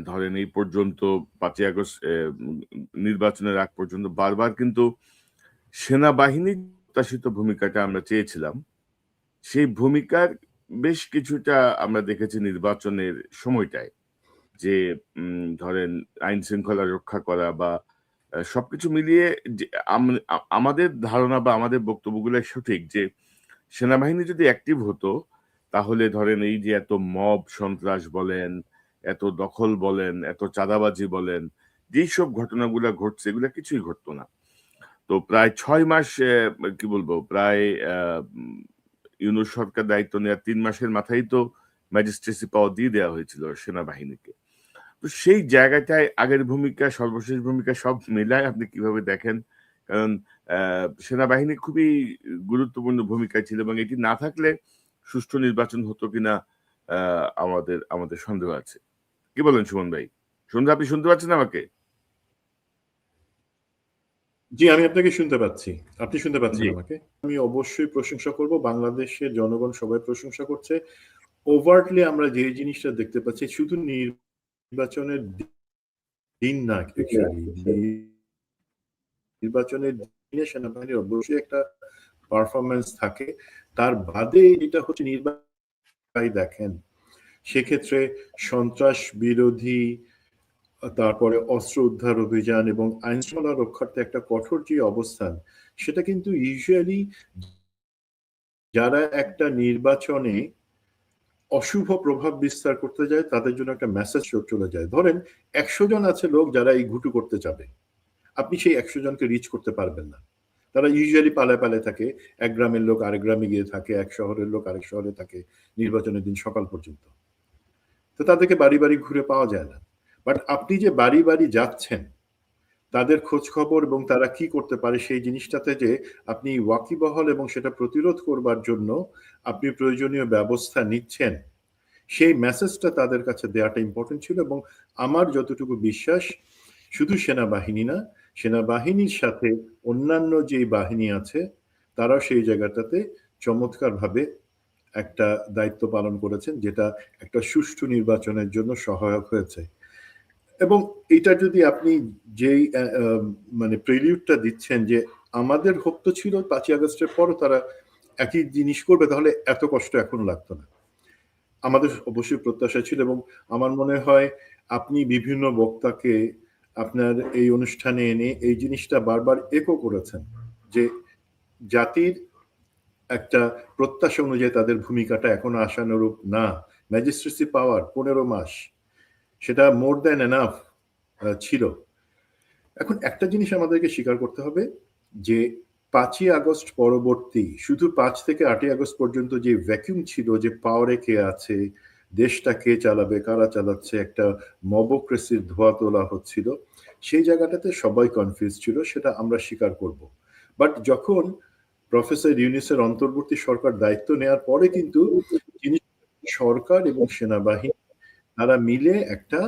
ধরেন এই পর্যন্ত ৫ই আগস্ট নির্বাচনের আগ পর্যন্ত বারবার কিন্তু সেনাবাহিনীর প্রত্যাশিত ভূমিকাটা আমরা চেয়েছিলাম। সেই ভূমিকার বেশ কিছুটা আমরা দেখেছি নির্বাচনের সময়টায়। যে ধরেন আইন শৃঙ্খলা রক্ষা করা বা সবকিছু মিলিয়ে যে আমাদের ধারণা বা আমাদের বক্তব্যগুলাই সঠিক যে সেনাবাহিনী যদি অ্যাক্টিভ হতো তাহলে ধরেন এই যে এত মব সন্ত্রাস বলেন, এত দখল বলেন, এত চাঁদাবাজি বলেন, যেইসব ঘটনাগুলা ঘটছে এগুলা কিছুই ঘটতো না। তো প্রায় ৬ মাস কি বলবো প্রায় ইউনূস সরকার দায়িত্ব নেওয়ার ৩ মাসের মাথায় তো ম্যাজিস্ট্রেসি পাওয়ার দিয়ে দেওয়া হয়েছিল সেনাবাহিনীকে। তো সেই জায়গাটায় আগের ভূমিকা, সর্বশেষ ভূমিকা সব মিলায় আপনি কিভাবে দেখেন? কারণ সেনাবাহিনী খুবই গুরুত্বপূর্ণ ভূমিকায় ছিল এবং এটি না থাকলে সুষ্ঠু নির্বাচন হতো কিনা আ আমাদের আমাদের সন্দেহ আছে। কি বলেন সুমন ভাই? সুমন ভাই আপনি শুনতে পাচ্ছেন আমাকে? জি, আমি আপনাকে শুনতে পাচ্ছি। আপনি শুনতে পাচ্ছেন জি। আমাকে? আমি অবশ্যই প্রশংসা করব। বাংলাদেশের জনগণ সবাই প্রশংসা করছে। ওভার্টলি আমরা যে জিনিসটা দেখতে পাচ্ছি শুধু নির্বাচনের দিন না অ্যাকচুয়ালি নির্বাচনের দিনে সেনাবাহিনীর অবশ্যই একটা পারফরম্যান্স থাকে। তার বাদে এটা হচ্ছে নির্বাচন দেখেন। সেক্ষেত্রে সন্ত্রাস বিরোধী তারপরে অস্ত্র উদ্ধার অভিযান এবং আইন শৃঙ্খলা রক্ষার্থে একটা কঠোর যে অবস্থান সেটা কিন্তু ইউজুয়ালি যারা একটা নির্বাচনে অশুভ প্রভাব বিস্তার করতে যায় তাদের জন্য একটা মেসেজ চলে যায়। ধরেন ১০০ জন আছে লোক যারা এই ঘুটু করতে যাবে। আপনি সেই ১০০ জনকে রিচ করতে পারবেন না। তারা ইউজুয়ালি পালায় পালায় থাকে। এক গ্রামের লোক আরেক গ্রামে গিয়ে থাকে, এক শহরের লোক আরেক শহরে থাকে নির্বাচনের দিন সকাল পর্যন্ত। তো তাদেরকে বাড়ি, বাড়ি ঘুরে পাওয়া যায় না। বাট আপনি যে বাড়ি, বাড়ি যাচ্ছেন, তাদের খোঁজ খবর এবং তারা কি করতে পারে সেই জিনিসটাতে যে আপনি ওয়াকিবহাল এবং সেটা প্রতিরোধ করবার জন্য আপনি প্রয়োজনীয় ব্যবস্থা নিচ্ছেন, সেই মেসেজটা তাদের কাছে দেওয়াটা ইম্পর্টেন্ট ছিল এবং আমার যতটুকু বিশ্বাস শুধু সেনাবাহিনী না, সেনাবাহিনীর সাথে অন্যান্য যে বাহিনী আছে তারাও সেই জায়গাটাতে চমৎকারভাবে একটা দায়িত্ব পালন করেছেন যেটা একটা সুষ্ঠু নির্বাচনের জন্য সহায়ক হয়েছে। এবং এটা যদি আপনি যেই মানে প্রেলিউডটা দিচ্ছেন যে আমাদের হোপ তো ছিল ৫ই আগস্টের পরও তারা একই জিনিস করবে তাহলে এত কষ্ট এখন লাগতো না। আমাদের অবশ্যই প্রত্যাশা ছিল এবং আমার মনে হয় আপনি বিভিন্ন বক্তাকে আপনার এই অনুষ্ঠানে এনে এই জিনিসটা বারবার একো করেছেন যে জাতির একটা প্রত্যাশা অনুযায়ী তাদের ভূমিকাটা এখনো আশানুরূপ না। ম্যাজিস্ট্রেসি পাওয়ার ১৫ মাস সেটা মোর দ্যান এনাফ ছিল। এখন একটা জিনিস আমাদেরকে স্বীকার করতে হবে যে ৫ই আগস্ট পরবর্তী শুধু ৫ থেকে ৮ই আগস্ট পর্যন্ত যে ভ্যাকুয়াম ছিল যে পাওয়ারে কে আছে, দেশটা কে চালাবে, কারা চালাচ্ছে, একটা মবক্রেসির ধোঁয়া তোলা হচ্ছিল। সেই জায়গাটাতে সবাই কনফিউজ ছিল, সেটা আমরা স্বীকার করব। বাট যখন প্রফেসর ইউনূসের অন্তর্বর্তী সরকার দায়িত্ব নেওয়ার পরে কিন্তু সরকার এবং সেনাবাহিনী তারা মিলে একটা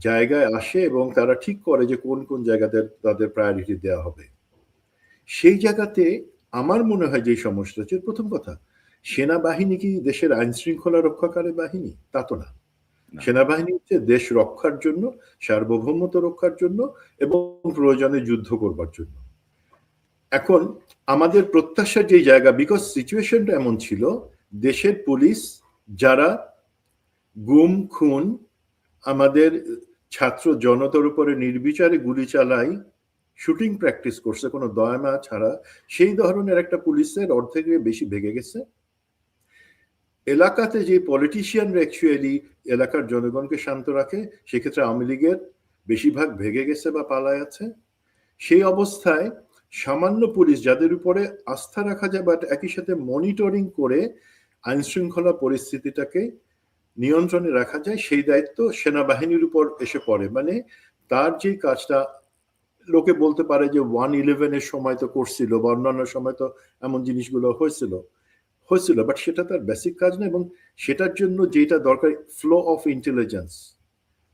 জায়গায় আসে এবং তারা ঠিক করে যে কোন কোন জায়গাতে তাদের প্রায়োরিটি দেওয়া হবে। সেই জায়গাতে আমার মনে হয় যে সমস্যা হচ্ছে প্রথম কথা সেনাবাহিনী কি দেশের আইন শৃঙ্খলা রক্ষাকারী বাহিনী? তা তো না। সেনাবাহিনী হচ্ছে দেশ রক্ষার জন্য, সার্বভৌমত্ব রক্ষার জন্য এবং প্রয়োজনে যুদ্ধ করবার জন্য। এখন আমাদের প্রত্যাশার যে জায়গা বিকজ সিচুয়েশনটা এমন ছিল দেশের পুলিশ যারা গুম খুন আমাদের ছাত্র জনতার উপরে নির্বিচারে গুলি চালাই শুটিং প্র্যাকটিস করছে কোনো দয়া মায়া ছাড়া সেই ধরনের একটা পুলিশের অর্ধেকের বেশি ভেঙে গেছে। এলাকাতে যে পলিটিশিয়ানরা অ্যাকচুয়ালি এলাকার জনগণকে শান্ত রাখে সেক্ষেত্রে আওয়ামী লীগের বেশিরভাগ ভেঙে গেছে বা পালায় আছে। সেই অবস্থায় সামান্য পুলিশ যাদের উপরে আস্থা রাখা যায় বাট একই সাথে মনিটরিং করে আইন শৃঙ্খলা পরিস্থিতিটাকে নিয়ন্ত্রণে রাখা যায় সেই দায়িত্ব সেনাবাহিনীর উপর এসে পড়ে। মানে তার যে কাজটা লোকে বলতে পারে যে 1/11 সময় তো করছিল বা অন্যান্য সময় তো এমন জিনিসগুলো হয়েছিল বাট সেটা তার বেসিক কাজ না এবং সেটার জন্য যেটা দরকার ফ্লো অফ ইন্টেলিজেন্স।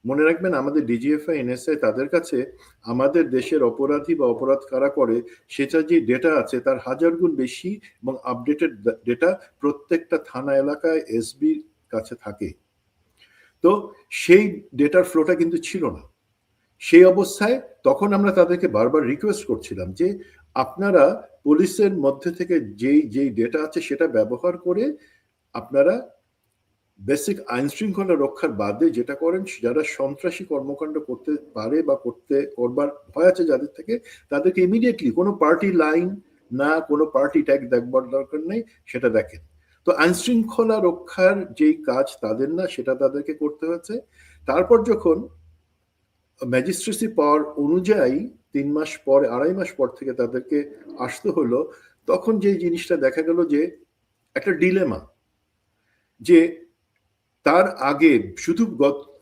মনে রাখবেন আমাদের ডিজিএফআই এনএসআই তাদের কাছে আমাদের দেশের অপরাধী বা অপরাধ কারা করে সেটা যে ডেটা আছে তার 1000 গুণ বেশি এবং আপডেটেড ডেটা প্রত্যেকটা থানা এলাকায় এসবির কাছে থাকে। তো তো সেই ডেটার ফ্লোটা কিন্তু ছিল না। সেই অবস্থায় তখন আমরা তাদেরকে বারবার রিকোয়েস্ট করছিলাম যে আপনারা পুলিশের মধ্যে থেকে যেই ডেটা আছে সেটা ব্যবহার করে আপনারা বেসিক আইন শৃঙ্খলা রক্ষার বাদে যেটা করেন, যারা সন্ত্রাসী কর্মকাণ্ড করতে পারে বা করবার ভয় আছে যাদের থেকে, তাদেরকে ইমিডিয়েটলি কোনো পার্টি লাইন না, কোনো পার্টি ট্যাগ দেখবার দরকার নেই, সেটা দেখেন। তো আইন শৃঙ্খলা রক্ষার যেই কাজ তাদের না, সেটা তাদেরকে করতে হয়েছে। তারপর যখন ম্যাজিস্ট্রেসি পাওয়ার অনুযায়ী 3 মাস পর, 2.5 মাস পর থেকে তাদেরকে আসতে হলো, তখন যে জিনিসটা দেখা গেল যে একটা ডিলেমা, যে তার আগে শুধু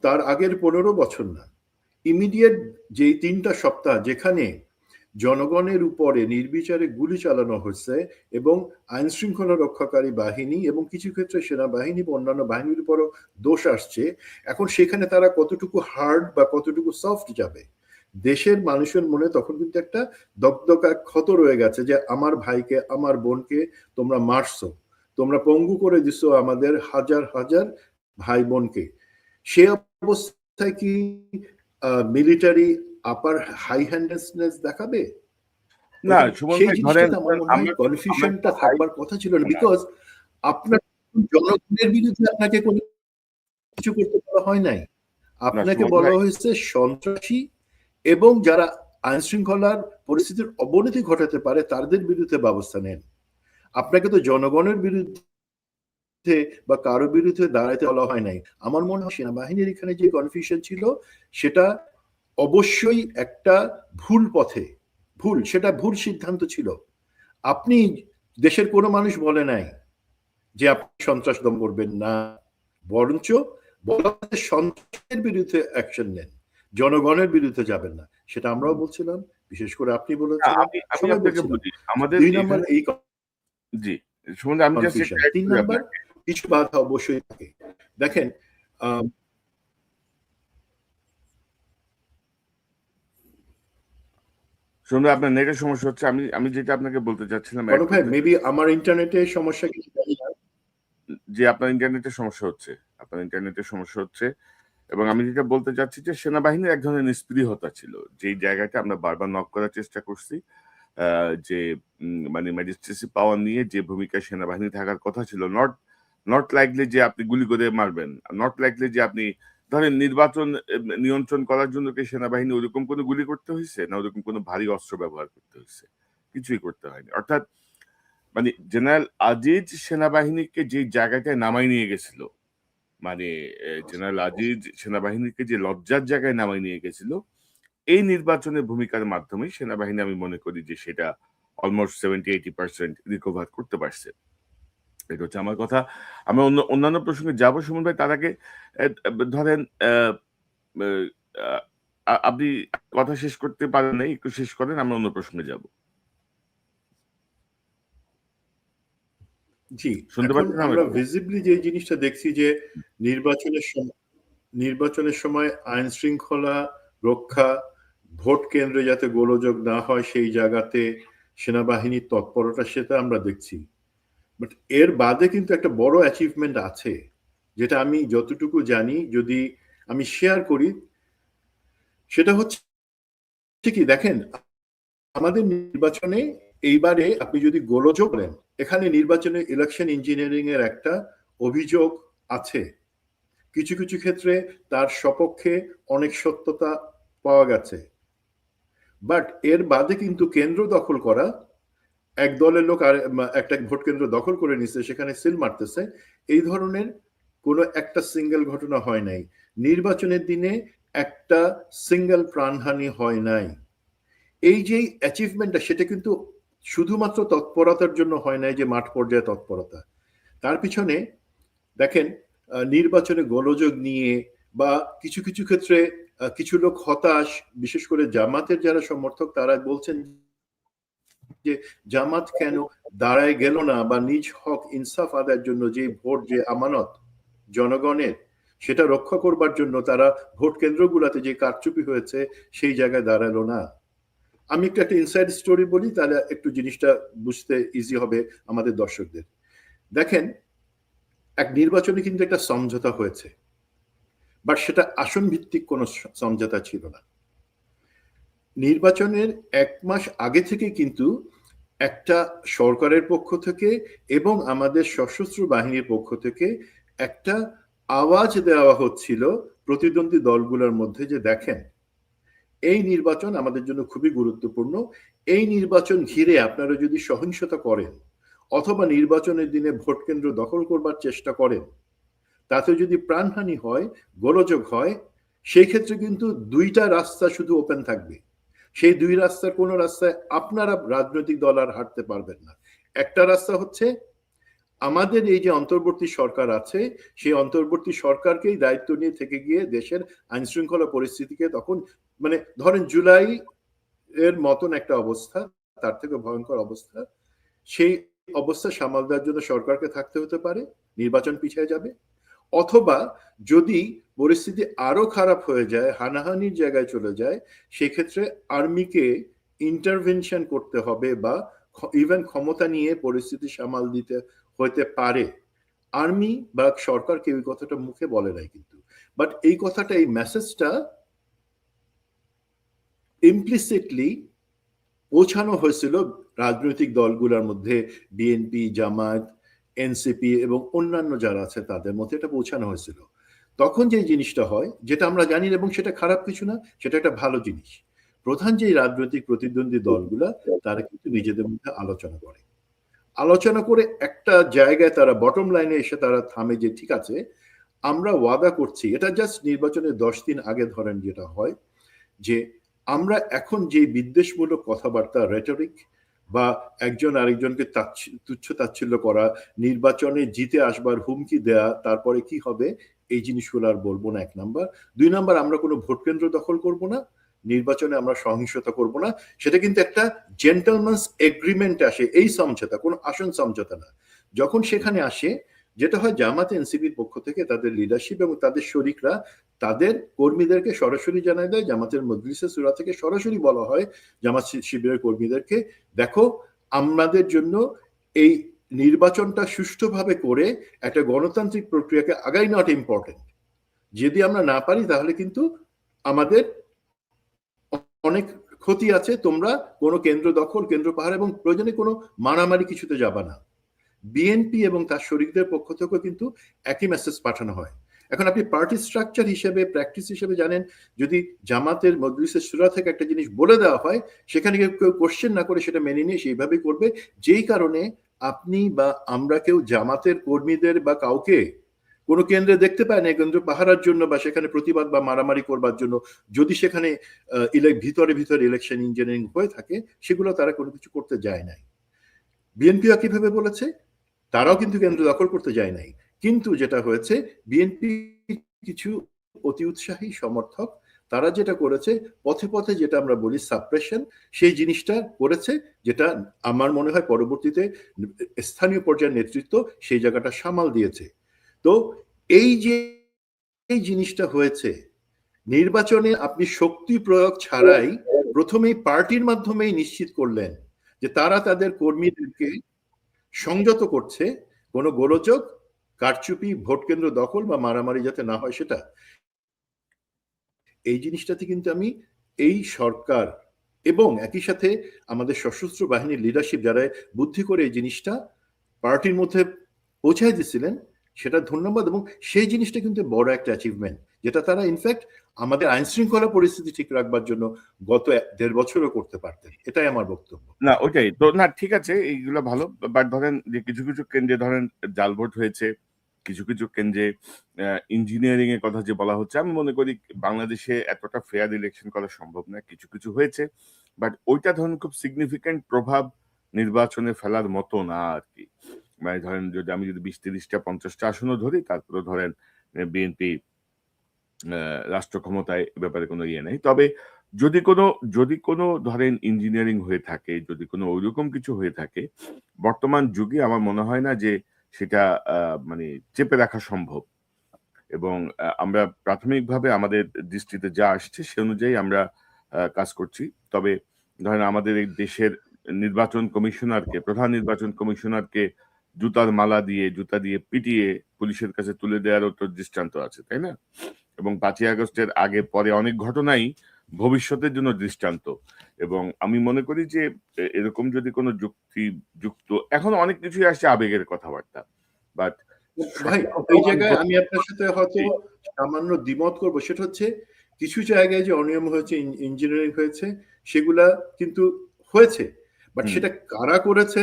তার আগের 15 বছর না, ইমিডিয়েট যেই 3টা সপ্তাহ যেখানে জনগণের উপরে নির্বিচারে গুলি চালানো হচ্ছে এবং আইন শৃঙ্খলা রক্ষাকারী বাহিনী এবং কিছু ক্ষেত্রে সেনাবাহিনী বা অন্যান্য বাহিনীর উপরও দোষ আসছে, এখন সেখানে তারা কতটুকু হার্ড বা কতটুকু সফট যাবে, দেশের মানুষের মনে তখন কিন্তু একটা দগদগা ক্ষত রয়ে গেছে যে আমার ভাইকে, আমার বোনকে তোমরা মারছো, তোমরা পঙ্গু করে দিছো আমাদের হাজার হাজার ভাই বোনকে। সে অবস্থায় কি মিলিটারি আপার হাই হ্যান্ডেডনেস দেখাবে? না সুমন সেই ভাই, ধরেন জিনিসটা আমার মনে হয় আমরা কনফিউশনটা আমরা হাই থাকবার কথা ছিল না, বিকজ আপনার জনগণের বিরুদ্ধে আপনাকে কোনো কিছু করতে বলা হয় নাই, না আপনাকে সুমন বলা ভাই, হয়েছে সন্ত্রাসী এবং যারা আইন শৃঙ্খলার পরিস্থিতির অবনতি ঘটাতে পারে তাদের বিরুদ্ধে ব্যবস্থা নেন। আপনাকে তো জনগণের বিরুদ্ধে বা কারো বিরুদ্ধে দাঁড়াইতে বলা হয় নাই। আমার মনে হয় সেনাবাহিনীর এখানে যে কনফিউশন ছিল সেটা অবশ্যই একটা ভুল পথে, সেটা ভুল সিদ্ধান্ত ছিল। আপনি, দেশের কোনো মানুষ বলে নাই যে আপনি সন্ত্রাস দমন করবেন না, বরঞ্চ বলা হচ্ছে সন্ত্রাসের বিরুদ্ধে অ্যাকশন নেন, জনগণের বিরুদ্ধে যাবেন না। সেটা আমরাও বলছিলাম, বিশেষ করে আপনি বলেছিলেন, আমি আমি সবাই আপনাকে বলছিলাম। বলি আমাদের 2 নাম্বার এখানে, এই জি সুমন ভাই, আমি জাস্ট কনফিউশন। 3 করি নাম্বার আপনাকে। কিছু বাধা অবশ্যই থাকে। দেখেন, সুমন ভাই, আপনার নেটের সমস্যা হচ্ছে। আমি আমি যেটা আপনাকে বলতে চাচ্ছিলাম, অ্যাড কনক ভাই, করতে মেবি আমার ইন্টারনেটের সমস্যা কিছু, জানি না। যে আপনার ইন্টারনেটের সমস্যা হচ্ছে, আপনার ইন্টারনেটের সমস্যা হচ্ছে। এবং আমি যেটা বলতে চাচ্ছি যে সেনাবাহিনীর এক ধরনের নিস্পৃহতা ছিল, যেই জায়গাটা আমরা বারবার নক করার চেষ্টা করছি, যে মানে ম্যাজিস্ট্রেসি পাওয়ার নিয়ে যে ভূমিকায় সেনাবাহিনী থাকার কথা ছিল, নট নট লাইকলি যে আপনি গুলি করে মারবেন, নট লাইকলি যে আপনি ধরেন নির্বাচন নিয়ন্ত্রণ করার জন্য কি সেনাবাহিনী ওরকম কোনো গুলি করতে হয়েছে, না ওরকম কোনো ভারী অস্ত্র ব্যবহার করতে হয়েছে, কিছুই করতে হয়নি। অর্থাৎ মানে জেনারেল আজিজ সেনাবাহিনীকে যে জায়গাটায় নামাই নিয়ে গেছিল, মানে জেনারেল আজিজ সেনাবাহিনীকে যে লজ্জার জায়গায় নামাই নিয়ে গেছিল, এই নির্বাচনের ভূমিকার মাধ্যমে সেনাবাহিনী, আমি মনে করি যে সেটা অলমোস্ট 70-80% রিকভার করতে পারছে। এটা হচ্ছে আমার কথা। আমি অন্যান্য প্রসঙ্গে যাবো সুমন ভাই, তার আগে ধরেন আপনি কথা শেষ করতে পারেন নাই, একটু শেষ করেন, আমরা অন্য প্রসঙ্গে যাব। জি, শুনতে এখন পাচ্ছেন আমরা আমাকে? ভিজিবলি যে জিনিসটা দেখছি যে নির্বাচনের সময় আইন শৃঙ্খলা রক্ষা, ভোট কেন্দ্রে যাতে গোলযোগ না হয় সেই জায়গাতে সেনাবাহিনীর তৎপরতা, সেটা আমরা দেখছি। বাট এর বাদে কিন্তু একটা বড় অ্যাচিভমেন্ট আছে, যেটা আমি যতটুকু জানি যদি আমি শেয়ার করি, সেটা হচ্ছে কি, দেখেন আমাদের নির্বাচনে এইবারে আপনি যদি গোলযোগ বলেন, এখানে নির্বাচনে ইলেকশন ইঞ্জিনিয়ারিং এর একটা অভিযোগ আছে। কিছু কিছু ক্ষেত্রে তার সপক্ষে অনেক সত্যতা পাওয়া গেছে। বাট এর বাদে কিন্তু কেন্দ্র দখল করা, এক দলের লোক আর একটা ভোট কেন্দ্র দখল করে নিচ্ছে, সেখানে সিল মারতেছে, এই ধরনের কোনো একটা সিঙ্গেল ঘটনা হয় নাই। নির্বাচনের দিনে একটা সিঙ্গেল প্রাণহানি হয় নাই। এই যে অ্যাচিভমেন্টটা, সেটা কিন্তু শুধুমাত্র তৎপরতার জন্য হয় নাই, যে মাঠ পর্যায়ে তৎপরতা, তার পিছনে দেখেন নির্বাচনে গোলযোগ নিয়ে বা কিছু কিছু ক্ষেত্রে কিছু লোক হতাশ, বিশেষ করে জামাতের যারা সমর্থক, তারা বলছেন যে জামাত কেন দাঁড়ায় গেল না বা নিজ হক ইনসাফ আদায়ের জন্য যে ভোট, যে আমানত জনগণের, সেটা রক্ষা করবার জন্য তারা ভোট কেন্দ্রগুলোতে যে কারচুপি হয়েছে সেই জায়গায় দাঁড়ালো না। আমি একটু একটা ইনসাইড স্টোরি বলি, তাহলে একটু জিনিসটা বুঝতে ইজি হবে আমাদের দর্শকদের। দেখেন, এক নির্বাচনে কিন্তু একটা সমঝোতা হয়েছে, বাট সেটা আসন ভিত্তিক কোনো সমঝোতা ছিল না। নির্বাচনের 1 মাস আগে থেকে কিন্তু একটা সরকারের পক্ষ থেকে এবং আমাদের সশস্ত্র বাহিনীর পক্ষ থেকে একটা আওয়াজ দেওয়া হচ্ছিল প্রতিদ্বন্দ্বী দলগুলোর মধ্যে যে দেখেন, এই নির্বাচন আমাদের জন্য খুবই গুরুত্বপূর্ণ। এই নির্বাচন ঘিরে আপনারা যদি সহিংসতা করেন অথবা নির্বাচনের দিনে ভোট কেন্দ্র দখল করবার চেষ্টা করেন, তাতে যদি প্রাণহানি হয়, গোলযোগ হয়, সেই ক্ষেত্রে কিন্তু 2টা রাস্তা শুধু ওপেন থাকবে। সেই 2 রাস্তার কোনো রাস্তায় আপনারা রাজনৈতিক দল আর হাঁটতে পারবেন না। একটা রাস্তা হচ্ছে আমাদের এই যে অন্তর্বর্তী সরকার আছে, সেই অন্তর্বর্তী সরকারকেই দায়িত্ব নিয়ে থেকে গিয়ে দেশের আইন শৃঙ্খলা পরিস্থিতিকে তখন মানে ধরেন জুলাই এর মতন একটা অবস্থা, তার থেকে ভয়ঙ্কর অবস্থা, সেই অবস্থা সামাল দেওয়ার জন্য সরকারকে থাকতে হতে পারে, নির্বাচন পিছিয়ে যাবে। অথবা যদি পরিস্থিতি আরো খারাপ হয়ে যায়, হানাহানির জায়গায় চলে যায়, সেক্ষেত্রে আর্মিকে ইন্টারভেনশন করতে হবে বা ইভেন ক্ষমতা নিয়ে পরিস্থিতি সামাল দিতে হতে পারে। আর্মি বা সরকার কেউ এই কথাটা মুখে বলে নাই কিন্তু, বাট এই কথাটা, এই মেসেজটা ইমপ্লিসিটলি পৌঁছানো হয়েছিল রাজনৈতিক দলগুলোর মধ্যে, বিএনপি, জামায়াত, এনসিপি এবং অন্যান্য যারা আছে তাদের মধ্যে এটা পৌঁছানো হয়েছিল। তখন যে জিনিসটা হয়, যেটা আমরা জানি এবং সেটা খারাপ কিছু না, সেটা একটা ভালো জিনিস। প্রধান যে রাজনৈতিক প্রতিদ্বন্দ্বী দলগুলা তারা কিন্তু নিজেদের মধ্যে আলোচনা করে একটা জায়গায় তারা বটম লাইনে এসে তারা থামে যে ঠিক আছে, আমরা ওয়াদা করছি। এটা জাস্ট নির্বাচনের 10 দিন আগে ধরেন যেটা হয় যে আমরা এখন যে বিদ্বেষমূলক কথাবার্তা, রেটরিক বা একজন আরেকজনকে তুচ্ছ তাচ্ছিল্য করা, নির্বাচনে জিতে আসবার হুমকি দেয়া, তারপরে কি হবে, এই জিনিসগুলো আর বলবো না, 1 নাম্বার। 2 নাম্বার, আমরা কোনো ভোট কেন্দ্র দখল করব না, নির্বাচনে আমরা সহিংসতা করব না। সেটা কিন্তু একটা জেন্টলম্যানস এগ্রিমেন্ট আসে, এই সমঝোতা, কোনো আসন সমঝোতা না। যখন সেখানে আসে, যেটা হয় জামাত এনসিপির পক্ষ থেকে তাদের লিডারশিপ এবং তাদের শরিকরা তাদের কর্মীদেরকে সরাসরি জানায় দেয়, জামাতের মজলিসে সূরা থেকে সরাসরি বলা হয় জামাত শিবিরের কর্মীদেরকে, দেখো আমাদের জন্য এই নির্বাচনটা সুষ্ঠুভাবে করে একটা গণতান্ত্রিক প্রক্রিয়াকে আগাই নট ইম্পর্টেন্ট। যদি আমরা না পারি তাহলে কিন্তু আমাদের অনেক ক্ষতি আছে, তোমরা কোনো কেন্দ্র দখল, কেন্দ্র পাহাড় এবং প্রয়োজনে কোনো মারামারি কিছুতে যাবা না। বিএনপি এবং তার শরিকদের পক্ষ থেকে কিন্তু একই মেসেজ পাঠানো হয়। এখন আপনি পার্টি স্ট্রাকচার হিসেবে, প্র্যাকটিস হিসেবে জানেন, যদি জামাতের মজলিসের সূরা থেকে একটা জিনিস বলে দেওয়া হয়, সেখানে কেউ কোশ্চেন না করে সেটা মেনে নিয়ে সেইভাবেই করবে। যেই কারণে আপনি বা আমরা কেউ জামাতের কর্মীদের বা কাউকে কোনো কেন্দ্রে দেখতে পায় না কেন্দ্র পাহারার জন্য বা সেখানে প্রতিবাদ বা মারামারি করবার জন্য। যদি সেখানে ভিতরে ইলেকশন ইঞ্জিনিয়ারিং হয়ে থাকে, সেগুলো তারা কোনো কিছু করতে যায় নাই। বিএনপিও কিভাবে বলেছে, তারাও কিন্তু কেন্দ্র দখল করতে যায় নাই। কিন্তু যেটা হয়েছে, বিএনপি কিছু অতি উৎসাহী সমর্থক তারা যেটা করেছে, পথে পথে যেটা আমরা বলি সাপ্রেশন, সেই জিনিসটা করেছে, যেটা আমার মনে হয় পরবর্তীতে স্থানীয় পর্যায়ের নেতৃত্ব সেই জায়গাটা সামাল দিয়েছে। তো এই যে এই জিনিসটা হয়েছে, নির্বাচনে আপনি শক্তি প্রয়োগ ছাড়াই প্রথমেই পার্টির মাধ্যমেই নিশ্চিত করলেন যে তারা তাদের কর্মীদেরকে সংযত করছে, কোনো গোলযোগ, কারচুপি, ভোট কেন্দ্র দখল বা মারামারি যাতে না হয় সেটা। এই জিনিসটাতে কিন্তু আমি এই সরকার এবং একই সাথে আমাদের সশস্ত্র বাহিনীর লিডারশিপ যারা বুদ্ধি করে এই জিনিসটা পার্টির মধ্যে পৌঁছায় দিছিলেন, সেটা ধন্যবাদ। এবং সেই জিনিসটা কিন্তু বড় একটা অ্যাচিভমেন্ট, যেটা তারা ইনফ্যাক্ট আমাদের আইন শৃঙ্খলা পরিস্থিতি ঠিক রাখবার জন্য গত 1.5 বছরও করতে পারতেন। এটাই আমার বক্তব্য। না ওইটাই তো, না ঠিক আছে, এইগুলো ভালো। বাট ধরেন যে কিছু কিছু কেন্দ্রে ধরেন জাল ভোট হয়েছে, কিছু কিছু কেন্দ্রে ইঞ্জিনিয়ারিং এর কথা যে বলা হচ্ছে, আমি মনে করি বাংলাদেশে এতটা ফেয়ার ইলেকশন করা সম্ভব না। কিছু কিছু হয়েছে, বাট ওইটা ধরেন খুব সিগনিফিকেন্ট প্রভাব নির্বাচনে ফেলার মতো না আর কি। মানে ধরেন যদি আমি যদি 20-30টা 50টা আসনও ধরি, তারপরে ধরেন বিএনপি রাষ্ট্র ক্ষমতায় ব্যাপারে কোনো ইয়ে নেই। তবে যদি কোনো ধরেন ইঞ্জিনিয়ারিং হয়ে থাকে, যদি কোনো ওইরকম কিছু হয়ে থাকে, বর্তমান যুগে আমার মনে হয় না যে সেটা মানে চেপে রাখা সম্ভব। এবং আমরা প্রাথমিকভাবে আমাদের দৃষ্টিতে যা আসছে সে অনুযায়ী আমরা কাজ করছি। তবে ধরেন আমাদের এই দেশের প্রধান নির্বাচন কমিশনারকে জুতা দিয়ে পিটিয়ে পুলিশের কাছে তুলে দেওয়ারও তো দৃষ্টান্ত আছে, তাই না? এবং 5ই আগস্টের আগে পরে অনেক ঘটনাই ভবিষ্যতের জন্য দৃষ্টান্ত। এবং আমি মনে করি যে এরকম যদি কোনো যুক্ত এখন অনেক কিছুই আসছে আবেগের কথাবার্তা। বাট ভাই সঠিক এই প্রমাণ জায়গায় আমি ধরে আপনার সাথে হয়তো জি, সামান্য দ্বিমত করবো, সেটা হচ্ছে কিছু জায়গায় যে অনিয়ম হয়েছে, ইঞ্জিনিয়ারিং হয়েছে, সেগুলা কিন্তু হয়েছে, বাট হুম, সেটা কারা করেছে,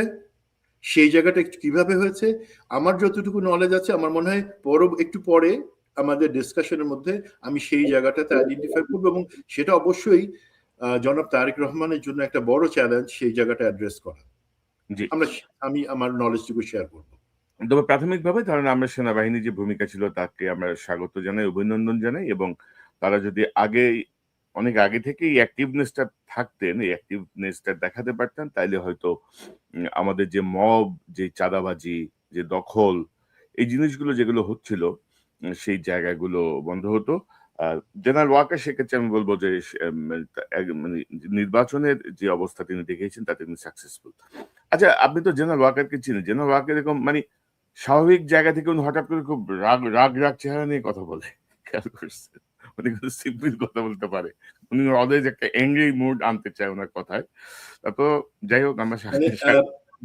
সেই জায়গাটা একটু কিভাবে হয়েছে, আমার যতটুকু নলেজ আছে, আমার মনে হয় একটু পরে আমাদের ডিসকাশনের মধ্যে আমি সেই জায়গাটাতে আইডেন্টিফাই করবো, এবং সেটা অবশ্যই জনাব তারেক রহমানের জন্য একটা বড় চ্যালেঞ্জ সেই জায়গাটা অ্যাড্রেস করা। জি। আমি আমার নলেজটুকু শেয়ার করবো। তবে প্রাথমিকভাবে ধরেন আমরা সেনাবাহিনীর যে ভূমিকা ছিল তাকে আমরা স্বাগত জানাই, অভিনন্দন জানাই এবং তারা যদি অনেক আগে থেকেই অ্যাক্টিভনেসটা থাকতেন, এই অ্যাক্টিভনেসটা দেখাতে পারতেন তাইলে হয়তো আমাদের যে মব, যে চাঁদাবাজি, যে দখল এই জিনিসগুলো যেগুলো হচ্ছিল সেই জায়গাগুলো বন্ধ হতো। আর জেনারেল ওয়াকার সেক্ষেত্রে আমি বলব যে মানে নির্বাচনের যে অবস্থা তিনি দেখিয়েছেন তাতে তিনি সাকসেসফুল। আচ্ছা আপনি তো জেনারেল ওয়াকারকে চিনেন। জেনারেল ওয়াকার এরকম মানে স্বাভাবিক জায়গা থেকে উনি হঠাৎ করে খুব রাগ চেহারা নিয়ে কথা বলে। খেয়াল করছেন? উনি কিন্তু সিম্পল কথা বলতে পারে। উনি অলওয়েজ একটা এংরি মুড আনতে চায় উনার কথায়। তো যাই হোক আমরা মানে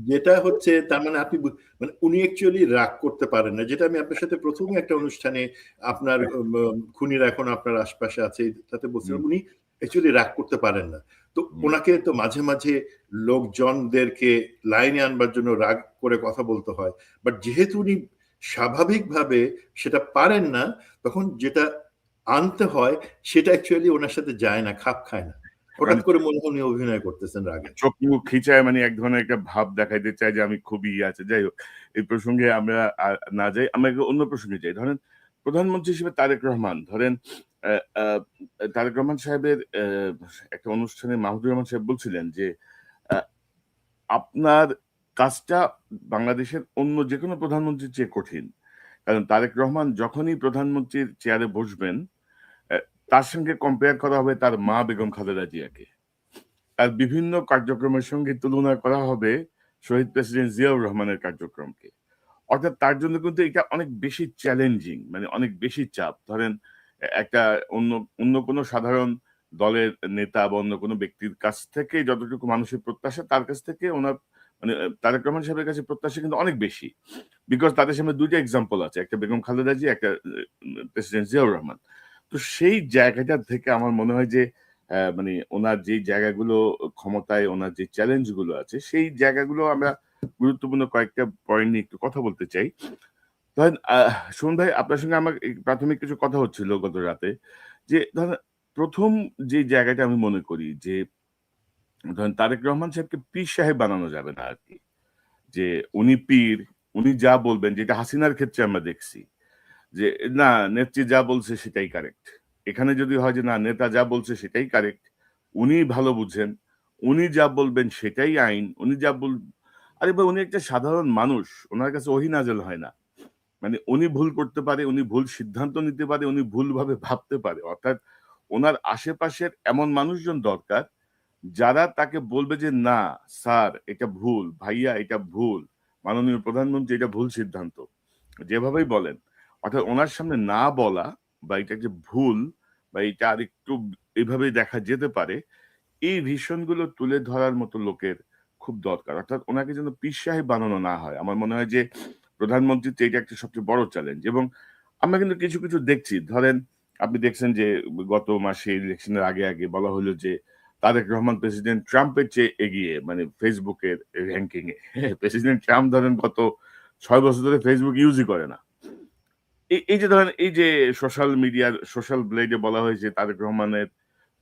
যেটা হচ্ছে তার মানে আপনি মানে উনি অ্যাকচুয়ালি রাগ করতে পারেন না, যেটা আমি আপনার সাথে প্রথমে একটা অনুষ্ঠানে আপনার খুনিরা এখন আপনার আশপাশে আছে তাতে বলছিলাম, হুম, উনি অ্যাকচুয়ালি রাগ করতে পারেন না। তো হুম, ওনাকে তো মাঝে মাঝে লোকজনদেরকে লাইনে আনবার জন্য রাগ করে কথা বলতে হয়, বাট যেহেতু উনি স্বাভাবিকভাবে সেটা পারেন না, তখন যেটা আনতে হয় সেটা অ্যাকচুয়ালি ওনার সাথে যায় না, খাপ খায় না। হঠাৎ মানে করে মনে হয় উনি অভিনয় করতেছেন রাগে। চোখ মুখ খিঁচায় মানে এক ধরনের একটা ভাব দেখাইতে চায় যে আমি খুবই ইয়ে আছে। যাই হোক এই প্রসঙ্গে আমরা না যাই। আমরা একটু অন্য প্রসঙ্গে যাই। ধরেন প্রধানমন্ত্রী হিসেবে তারেক রহমান ধরেন আ আ তারেক রহমান সাহেবের একটা অনুষ্ঠানে মাহমুদুর রহমান সাহেব বলছিলেন যে আ আপনার কাজটা বাংলাদেশের অন্য যেকোনো প্রধানমন্ত্রীর চেয়ে কঠিন। কারণ তারেক রহমান যখনই প্রধানমন্ত্রীর চেয়ারে বসবেন, অ্যা তার সঙ্গে কম্পেয়ার করা হবে তার মা বেগম খালেদা জিয়াকে। আর বিভিন্ন কার্যক্রমের সঙ্গে তুলনা করা হবে শহীদ প্রেসিডেন্ট জিয়াউর রহমানের কার্যক্রমকে। অর্থাৎ তার জন্য কিন্তু এটা অনেক বেশি চ্যালেঞ্জিং মানে অনেক বেশি চাপ। ধরেন একটা অন্য অন্য কোনো সাধারণ দলের নেতা বা অন্য কোনো ব্যক্তির কাছ থেকে যতটুকু মানুষের প্রত্যাশা তার কাছ থেকে ওনার মানে তারেক রহমান সাহেবের কাছে প্রত্যাশা কিন্তু অনেক বেশি। বিকজ তাদের সামনে ২ টা এক্সাম্পল আছে। একটা বেগম খালেদা জিয়া, একটা প্রেসিডেন্ট জিয়াউর রহমান। তো সেই জায়গাটা থেকে আমার মনে হয় যে মানে উনার যেই জায়গাগুলো ক্ষমতায় উনার যে চ্যালেঞ্জ গুলো আছে সেই জায়গাগুলো আমরা গুরুত্বপূর্ণ কয়েকটা পয়েন্ট নিয়ে একটু কথা বলতে চাই। ধরেন সুমন ভাই আপনার সঙ্গে আমার এই প্রাথমিক কিছু কথা হচ্ছিল গত রাতে। যে ধরেন ১ম যে জায়গাটা আমি মনে করি যে ধরেন তারেক রহমান সাহেবকে পীর সাহেব বানানো যাবে না আরকি। যে উনি পীর, উনি যা বলবেন যেটা হাসিনার ক্ষেত্রে আমরা দেখছি। যে না নেত্রী যা বলছে সেটাই কারেক্ট। এখানে যদি হয় যে না নেতা যা বলছে সেটাই কারেক্ট, উনিই ভালো বুঝেন, উনি যা বলবেন সেটাই আইন, উনি যা আরে ভাই উনি একটা সাধারণ মানুষ। উনার কাছে ওহী নাযিল হয় না। মানে উনি ভুল করতে পারে, উনি ভুল সিদ্ধান্ত নিতে পারে, উনি ভুলভাবে ভাবতে পারে। অর্থাৎ উনার আশেপাশের এমন মানুষজন দরকার যারা তাকে বলবে যে, "না স্যার এটা ভুল, ভাইয়া এটা ভুল, মাননীয় প্রধানমন্ত্রী এটা ভুল সিদ্ধান্ত।" যেভাবেই বলেন। অর্থাৎ উনার সামনে না বলা বা এটা যে ভুল বা এটা আরেকটু এভাবেই দেখা যেতে পারে, এই ভিশন গুলো তুলে ধরার মতো লোকের খুব দরকার। অর্থাৎ উনাকে যেন পীর সাহেব বানানো না হয়। আমার মনে হয় যে প্রধানমন্ত্রীর এইটা একটা সবচেয়ে বড় চ্যালেঞ্জ এবং আমরা কিন্তু কিছু দেখছি। ধরেন আপনি দেখছেন যে গত মাসে ইলেকশনের আগে বলা হলো যে তারেক রহমান প্রেসিডেন্ট ট্রাম্পের চেয়ে এগিয়ে মানে Facebook এর র‍্যাংকিং এ। প্রেসিডেন্ট ট্রাম্প ধরেন গত ৬ বছর ধরে Facebook ইউজই করে না। এই যে ধরেন এই যে সোশ্যাল ব্লেডে বলা হয়েছে তারেক রহমানের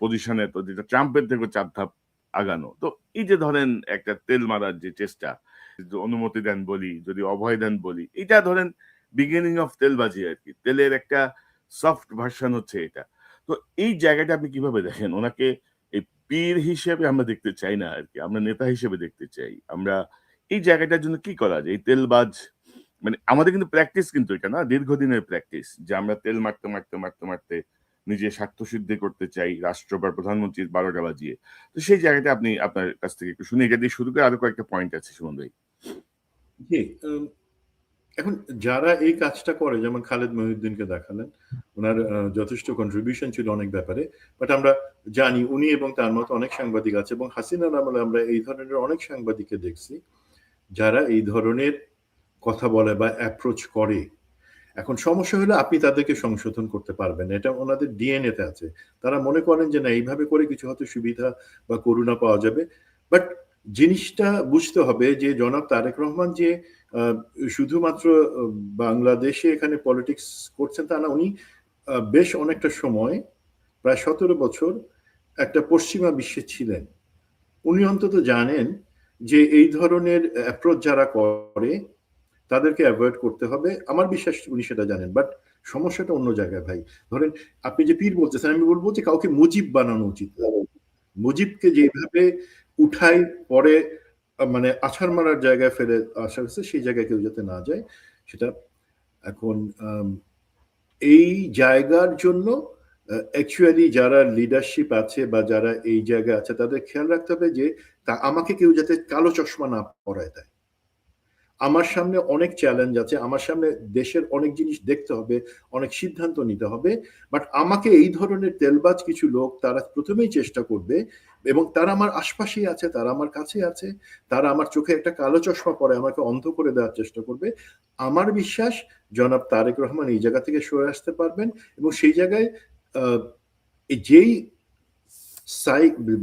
পজিশনে তো যেটা ট্রাম্পের থেকেও ৪ ধাপ আগানো। তো এই যে ধরেন একটা তেল মারার যে চেষ্টা, যদি অনুমতি দেন বলি, যদি অভয় দেন বলি, এটা ধরেন বিগিনিং অফ তেলবাজি আরকি। তেলের একটা সফট ভার্সন হচ্ছে এটা। তো এই জায়গাটা আপনি কিভাবে দেখেন? উনাকে এই পীর হিসেবে আমরা দেখতে চাই না আরকি। আমরা নেতা হিসেবে দেখতে চাই। আমরা এই জায়গাটার জন্য কি করা যায়? এই তেলবাজ মানে আমাদের কিন্তু প্র্যাকটিস কিন্তু এটা না দীর্ঘদিনের প্র্যাকটিস যে আমরা তেল মারতে নিজের স্বার্থসিদ্ধি করতে চাই রাষ্ট্র বা প্রধানমন্ত্রীর ১২টা বাজিয়ে। তো সেই জায়গাটা আপনি আপনার কাছ থেকে একটু শুনি। এটা দিয়ে শুরু করে আরো কয়েকটা পয়েন্ট আছে সুমন ভাই। জি, এখন যারা এই কাজটা করে, যেমন খালেদ মহিউদ্দিনকে দেখালেন, ওনার যথেষ্ট কন্ট্রিবিউশন ছিল অনেক ব্যাপারে, বাট আমরা জানি উনি এবং তার মতো অনেক সাংবাদিক আছে, এবং হাসিনার আমলে আমরা এই ধরনের অনেক সাংবাদিককে দেখছি যারা এই ধরনের কথা বলে বা অ্যাপ্রোচ করে। এখন সমস্যা হলো আপনি তাদেরকে সংশোধন করতে পারবেন না, এটা ওনাদের ডিএনএ তে আছে। তারা মনে করেন যে না, এইভাবে করে কিছু হয়তো সুবিধা বা করুণা পাওয়া যাবে, বাট জিনিসটা বুঝতে হবে যে জনাব তারেক রহমান যে শুধুমাত্র বাংলাদেশে এখানে পলিটিক্স করছেন তা না, উনি বেশ অনেকটা সময়, প্রায় 17 বছর একটা পশ্চিমা বিশ্বে ছিলেন। উনি অন্তত জানেন যে এই ধরনের অ্যাপ্রোচ যারা করে তাদেরকে অ্যাভয়েড করতে হবে। আমার বিশ্বাস উনি সেটা জানেন, বাট সমস্যাটা অন্য জায়গায় ভাই। ধরেন আপনি যে পীর বলতেছেন, আমি বলবো যে কাউকে মুজিব বানানো উচিত। মুজিবকে যেভাবে উঠাই পরে মানে আছাড় মারার জায়গায় ফেলে আসা হয়েছে, সেই জায়গায় কেউ যাতে না যায় সেটা। এখন এই জায়গার জন্য অ্যাকচুয়ালি যারা লিডারশিপ আছে বা যারা এই জায়গায় আছে তাদের খেয়াল রাখতে হবে যে তা আমাকে কেউ যাতে কালো চশমা না পরায় দেয়। আমার সামনে অনেক চ্যালেঞ্জ আছে, আমার সামনে দেশের অনেক জিনিস দেখতে হবে, অনেক সিদ্ধান্ত নিতে হবে, বাট আমাকে এই ধরনের তেলবাজ কিছু লোক তারা প্রথমেই চেষ্টা করবে, এবং তারা আমার আশপাশেই আছে, তারা আমার কাছে আছে, তারা আমার চোখে একটা কালো চশমা পরে আমাকে অন্ধ করে দেওয়ার চেষ্টা করবে। আমার বিশ্বাস জনাব তারেক রহমান এই জায়গা থেকে সরে আসতে পারবেন, এবং সেই জায়গায় যেই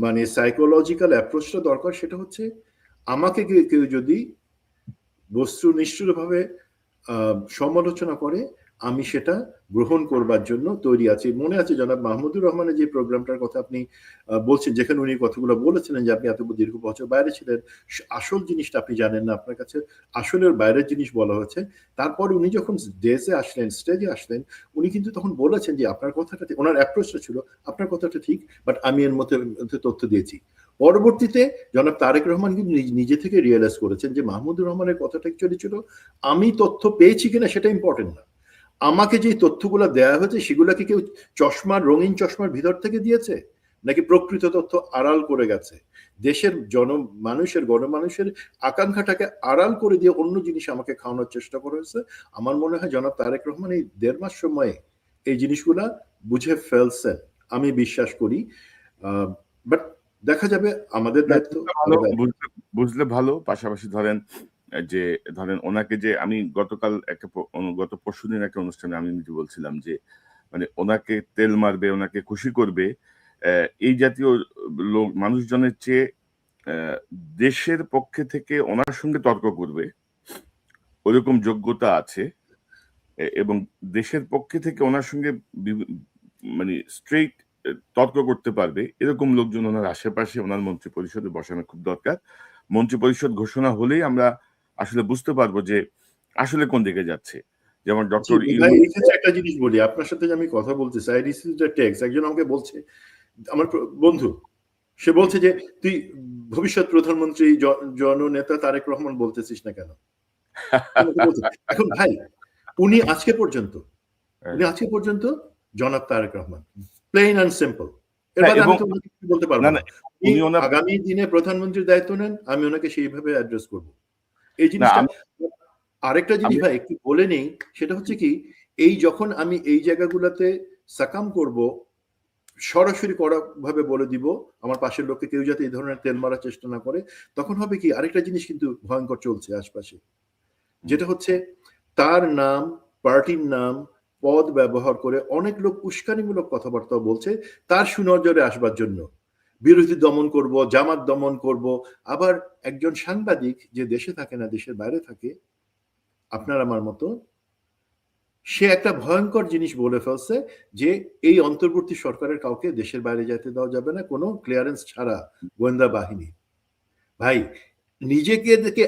মানে সাইকোলজিক্যাল অ্যাপ্রোচটা দরকার সেটা হচ্ছে আমাকে কেউ যদি বস্তুনিষ্ঠভাবে সমালোচনা করে আমি সেটা গ্রহণ করবার জন্য তৈরি আছি। মনে আছে জনাব মাহমুদুর রহমানের যে প্রোগ্রামটার কথা আপনি বলছেন, যেখানে উনি কথাগুলো বলেছিলেন যে আপনি এত দীর্ঘ বছর বাইরে ছিলেন, আসল জিনিসটা আপনি জানেন না, আপনার কাছে আসলের বাইরের জিনিস বলা হচ্ছে। তারপরে উনি যখন স্টেজে আসলেন, উনি কিন্তু তখন বলেছেন যে আপনার কথাটা, ওনার অ্যাপ্রোচটা ছিল আপনার কথাটা ঠিক, বাট আমি এর মধ্যে তথ্য দিয়েছি। পরবর্তীতে জনাব তারেক রহমান কিন্তু নিজে থেকে রিয়েলাইজ করেছেন যে মাহমুদুর রহমানের কথাটা অ্যাকচুয়ালি ছিল আমি তথ্য পেয়েছি কিনা সেটা ইম্পর্টেন্ট না, আমাকে যে তথ্যগুলো দেওয়া হয়েছে সেগুলো কি কেউ চশমার, রঙিন চশমার ভিতর থেকে দিয়েছে নাকি প্রকৃত তথ্য আড়াল করে গেছে, দেশের গণমানুষের আকাঙ্ক্ষাটাকে আড়াল করে দিয়ে অন্য জিনিস আমাকে খাওয়ানোর চেষ্টা করা হয়েছে। আমার মনে হয় জনাব তারেক রহমান এই 1.5 মাস সময়ে এই জিনিসগুলা বুঝে ফেলছেন, আমি বিশ্বাস করি। বাট দেখা যাবে, আমাদের দায়িত্ব। বুঝলে ভালো। পাশাপাশি ধরেন ওনাকে যে আমি গত পরশুদিন একটা অনুষ্ঠানে আমি নিজে বলছিলাম যে মানে ওনাকে তেল মারবে, ওনাকে খুশি করবে এই জাতীয় মানুষজনের চেয়ে দেশের পক্ষে থেকে ওনার সঙ্গে তর্ক করবে ওরকম যোগ্যতা আছে, এবং দেশের পক্ষে থেকে ওনার সঙ্গে মানে স্ট্রেইট তর্ক করতে পারবে এরকম লোকজন ওনার আশেপাশে, ওনার মন্ত্রী পরিষদে বসানো খুব দরকার। মন্ত্রী পরিষদ ঘোষণা হলেই আমরা আসলে বুঝতে পারবো যে আসলে কোন দিকে যাচ্ছে। যেমন ডক্টর একটা জিনিস বলি, আপনার সাথে আমি কথা বলতে চাই, টেক্সট একজন আমাকে বলছে, আমার বন্ধু, সে বলছে যে তুই ভবিষ্যৎ প্রধানমন্ত্রী জননেতা তারেক রহমান বলতেছিস না কেন? এখন ভাই, উনি আজকে পর্যন্ত জনাব Tarique Rahman, plain and simple. এবার আমি তো বলতে পারবো না, আগামী দিনে প্রধানমন্ত্রীর দায়িত্ব নেন, আমি ওনাকে সেইভাবে অ্যাড্রেস করব। এই জিনিসটা। আরেকটা জিনিস ভাই একটু বলে নেই, সেটা হচ্ছে কি, এই যখন আমি এই জায়গাগুলোতে সাকাম করব, সরাসরি কড়া ভাবে বলে দিব আমার পাশের লোককে কেউ যাতে এই ধরনের তেল মারার চেষ্টা না করে, তখন হবে কি, আরেকটা জিনিস কিন্তু ভয়ঙ্কর চলছে আশপাশে, যেটা হচ্ছে তার নাম, পার্টির নাম, পদ ব্যবহার করে অনেক লোক উস্কানিমূলক কথাবার্তা বলছে তার সুনজরে আসবার জন্য। বিরোধী দমন করব, জামাত দমন করব। আবার একজন সাংবাদিক যে দেশে থাকে না, দেশের বাইরে থাকে, আপনার আমার মতো, সে একটা ভয়ঙ্কর জিনিস বলে ফেলছে যে এই অন্তর্বর্তী সরকারের কাউকে দেশের বাইরে যেতে দেওয়া যাবে না কোনো ক্লিয়ারেন্স ছাড়া, গোয়েন্দা বাহিনী। ভাই, নিজেকে দেখে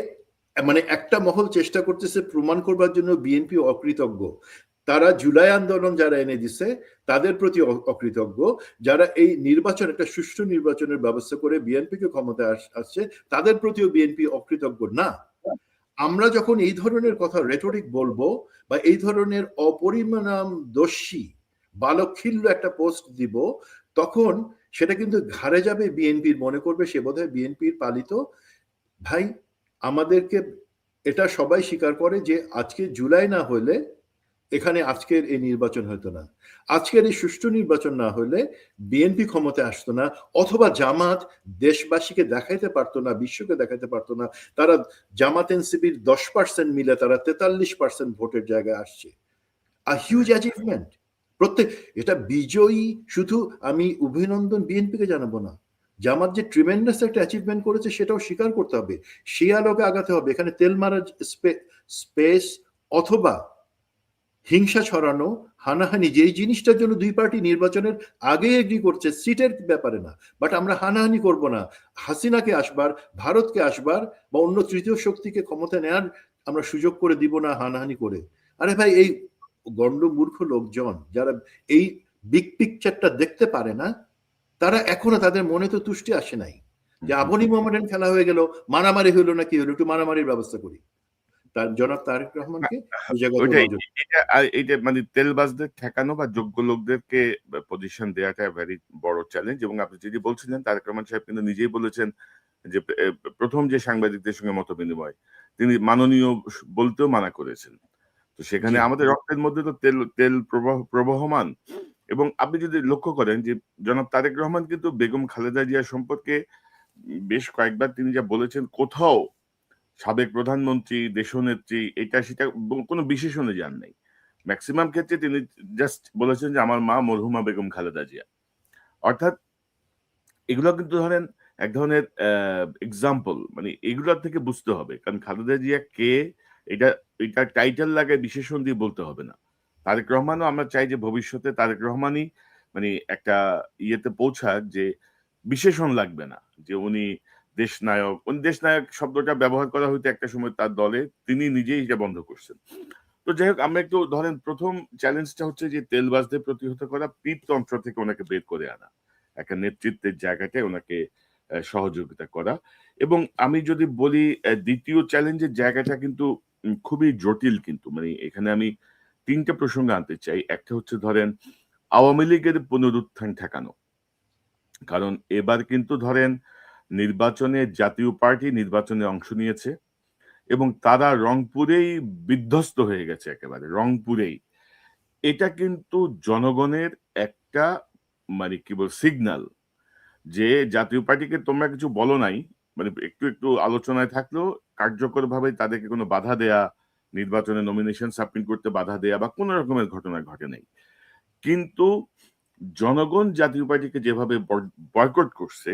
মানে একটা মহল চেষ্টা করতেছে প্রমাণ করবার জন্য বিএনপি অকৃতজ্ঞ, তারা জুলাই আন্দোলন যারা এনে দিছে তাদের প্রতি অকৃতজ্ঞ, যারা এই নির্বাচন, একটা সুষ্ঠু নির্বাচনের ব্যবস্থা করে বিএনপিকে ক্ষমতায় আসছে তাদের প্রতিও বিএনপি অকৃতজ্ঞ না। আমরা যখন এই ধরনের কথা রেটরিক বলবো বা এই ধরনের অপরিণামদর্শী বালকখিল্য একটা পোস্ট দিব, তখন সেটা কিন্তু ঘাড়ে যাবে বিএনপির, মনে করবে সে বোধহয় বিএনপির পালিত। ভাই, আমাদেরকে এটা সবাই স্বীকার করে যে আজকে জুলাই না হলে এখানে আজকের এই নির্বাচন হতো না, আজকের এই সুষ্ঠু নির্বাচন না হলে বিএনপি ক্ষমতায় আসতো না, অথবা জামাত দেশবাসীকে দেখাইতে পারতো না, বিশ্বকে দেখাইতে পারতো না তারা জামাত এনসিপির 10% মিলে তারা 43% ভোটের জায়গায় আসছে। A huge achievement. প্রত্যেক এটা বিজয়ী, শুধু আমি অভিনন্দন বিএনপিকে জানাবো না, জামাত যে ট্রিমেন্ডাস একটা অ্যাচিভমেন্ট করেছে সেটাও স্বীকার করতে হবে, সে আলোকে আগাতে হবে। এখানে তেল মারার স্পেস অথবা হিংসা ছড়ানো, হানাহানি, যেই জিনিসটার জন্য দুই পার্টি নির্বাচনের আগে এগ্রি করছে সিটের ব্যাপারে না, বাট আমরা হানাহানি করব না, হাসিনাকে আসবার, ভারতকে আসবার বা অন্য তৃতীয় শক্তিকে ক্ষমতা নেয়ার আমরা সুযোগ করে দিব না হানাহানি করে। আরে ভাই, এই গণ্ড মূর্খ লোকজন যারা এই বিগ পিকচারটা দেখতে পারে না, তারা এখনো তাদের মনে তো তুষ্টি আসে নাই যে আবনি মোহামেডান খেলা হয়ে গেল, মারামারি হইলো না কি হলো, একটু মারামারির ব্যবস্থা করি। তার জনাব তারেক রহমানকে এই জায়গায় ওইটাই, এইটা মানে তেলবাজদের ঠেকানো বা যোগ্য লোকদেরকে পজিশন দেওয়াটা ভেরি বড় চ্যালেঞ্জ। এবং আপনি যদি বলছিলেন, তারেক রহমান সাহেব কিন্তু নিজেই বলেছেন যে প্রথম যে সাংবাদিকদের সঙ্গে মত বিনিময় তিনি মাননীয় বলতেও মানা করেছেন। তো সেখানে আমাদের রক্তের মধ্যে তো তেল তেল প্রবহমান। এবং আপনি যদি লক্ষ্য করেন যে জনাব তারেক রহমান কিন্তু বেগম খালেদা জিয়া সম্পর্কে বেশ কয়েকবার তিনি যা বলেছেন, কোথাও সাবেক প্রধানমন্ত্রী, দেশনেত্রী, এটা সেটা কোনো বিশেষণে যান নাই। ম্যাক্সিমাম ক্ষেত্রে তিনি জাস্ট বলেছেন যে আমার মা মরহুমা বেগম খালেদা জিয়া। অর্থাৎ এগুলো কিন্তু ধরেন এক ধরনের এক্সাম্পল, মানে এগুলোর থেকে বুঝতে হবে, কারণ খালেদা জিয়া কে এটা এটা টাইটেল লাগায় বিশেষণ দিয়ে বলতে হবে না। তারেক রহমানও আমরা চাই যে ভবিষ্যতে তারেক রহমানই মানে একটা ইয়েতে পৌঁছাক যে বিশেষণ লাগবে না, যে উনি দেশনায়ক। উনি দেশনায়ক শব্দটা ব্যবহার করা হইতো একটা সময় তার দলে, তিনি নিজেই এটা বন্ধ করছেন। তো যাই হোক, আমরা একটু ধরেন প্রথম চ্যালেঞ্জটা হচ্ছে যে তেলবাজদের প্রতিহত করা, পিততন্ত্র থেকে ওনাকে বের করে আনা, একটা নেতৃত্বের জায়গাটায় ওনাকে সহযোগিতা করা। এবং আমি যদি বলি দ্বিতীয় চ্যালেঞ্জের জায়গাটা কিন্তু খুবই জটিল, কিন্তু মানে এখানে আমি তিনটা প্রসঙ্গ আনতে চাই। একটা হচ্ছে ধরেন আওয়ামী লীগের পুনরুত্থান ঠেকানো। কারণ এবার কিন্তু ধরেন নির্বাচনে জাতীয় পার্টি নির্বাচনে অংশ নিয়েছে এবং তারা রংপুরেই বিধ্বস্ত হয়ে গেছে, একেবারে রংপুরেই। এটা কিন্তু জনগণের একটা মানে কি বল সিগন্যাল, যে জাতীয় পার্টিকে তোমরা কিছু বলো নাই, মানে একটু একটু আলোচনায় থাকলেও কার্যকরভাবে তাদেরকে কোনো বাধা দেয়া, নির্বাচনে নমিনেশন সাবমিট করতে বাধা দেয়া বা কোনো রকমের ঘটনা ঘটে নাই। কিন্তু জনগণ জাতীয় পার্টিকে যেভাবে বয়কট করছে,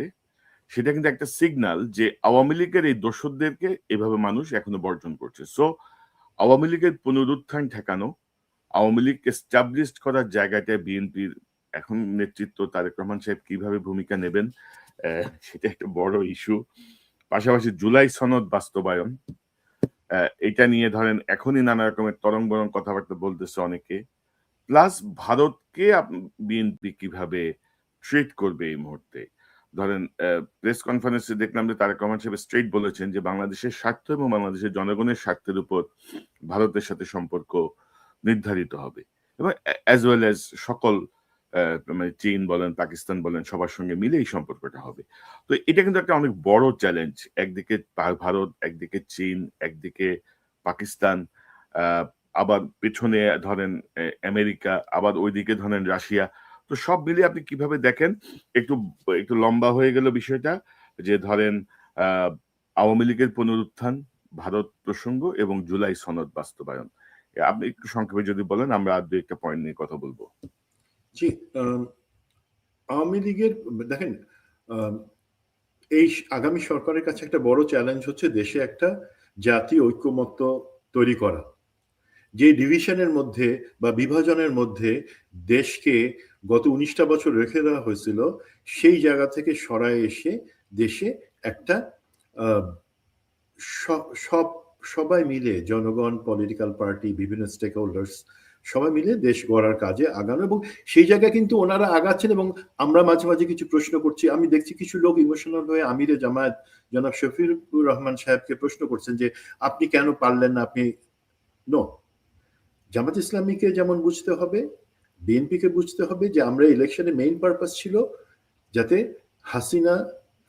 সেটা কিন্তু একটা সিগন্যাল যে আওয়ামী লীগের এই দোসরদেরকে এভাবে মানুষ এখনো বর্জন করছে। সো আওয়ামী লীগের পুনরুত্থান ঠেকানো, আওয়ামী লীগ এস্টাবলিশড করার জায়গাটায় বিএনপির এখন নেতৃত্ব তারেক রহমান সাহেব কিভাবে ভূমিকা নেবেন, সেটা একটা বড় ইস্যু। পাশাপাশি জুলাই সনদ বাস্তবায়ন, এটা নিয়ে ধরেন এখনই নানা রকমের তরং বরং কথাবার্তা বলতেছে অনেকে। প্লাস ভারতকে বিএনপি কিভাবে ট্রিট করবে এই মুহূর্তে। ধরেন প্রেস কনফারেন্সে দেখলাম যে তারেক রহমান সাহেব স্ট্রেট বলেছেন যে বাংলাদেশের স্বার্থ এবং বাংলাদেশের জনগণের স্বার্থের উপর ভারতের সাথে সম্পর্ক নির্ধারিত হবে, এবং অ্যাজ ওয়েল অ্যাজ সকল মানে চীন বলেন, পাকিস্তান বলেন, সবার সঙ্গে মিলে এই সম্পর্কটা হবে। তো এটা কিন্তু একটা অনেক বড় চ্যালেঞ্জ। একদিকে ভারত, একদিকে চীন, একদিকে পাকিস্তান, আবার পেছনে ধরেন আমেরিকা, আবার ওইদিকে ধরেন রাশিয়া। তো সব মিলিয়ে আপনি কিভাবে দেখেন? একটু একটু লম্বা হয়ে গেল বিষয়টা, যে ধরেন আওয়ামী লীগের পুনরুত্থান, ভারত প্রসঙ্গ এবং জুলাই সনদ বাস্তবায়ন। আপনি একটু সংক্ষেপে যদি বলেন, আমরা আর দুই একটা পয়েন্ট নিয়ে কথা বলবো। জি, আওয়ামী লীগের দেখেন, এই আগামী সরকারের কাছে একটা বড় চ্যালেঞ্জ হচ্ছে দেশে একটা জাতীয় ঐক্যমত্য তৈরি করা। যে ডিভিশনের মধ্যে বা বিভাজনের মধ্যে দেশকে গত 19টা বছর রেখে দেওয়া হয়েছিল, সেই জায়গা থেকে সরায় এসে দেশে একটা সবাই মিলে, জনগণ, পলিটিক্যাল পার্টি, বিভিন্ন স্টেক হোল্ডার্স সবাই মিলে দেশ গড়ার কাজে আগানো। এবং সেই জায়গায় কিন্তু ওনারা আগাচ্ছেন এবং আমরা মাঝে মাঝে কিছু প্রশ্ন করছি। আমি দেখছি কিছু লোক ইমোশনাল হয়ে আমিরে জামায়াত জনাব শফিকুর রহমান সাহেবকে প্রশ্ন করছেন যে আপনি কেন পারলেন না। আপনি নো, জামাত ইসলামীকে যেমন বুঝতে হবে, বিএনপিকে বুঝতে হবে যে আমরা ইলেকশনে মেইন পারপাস ছিল যাতে হাসিনা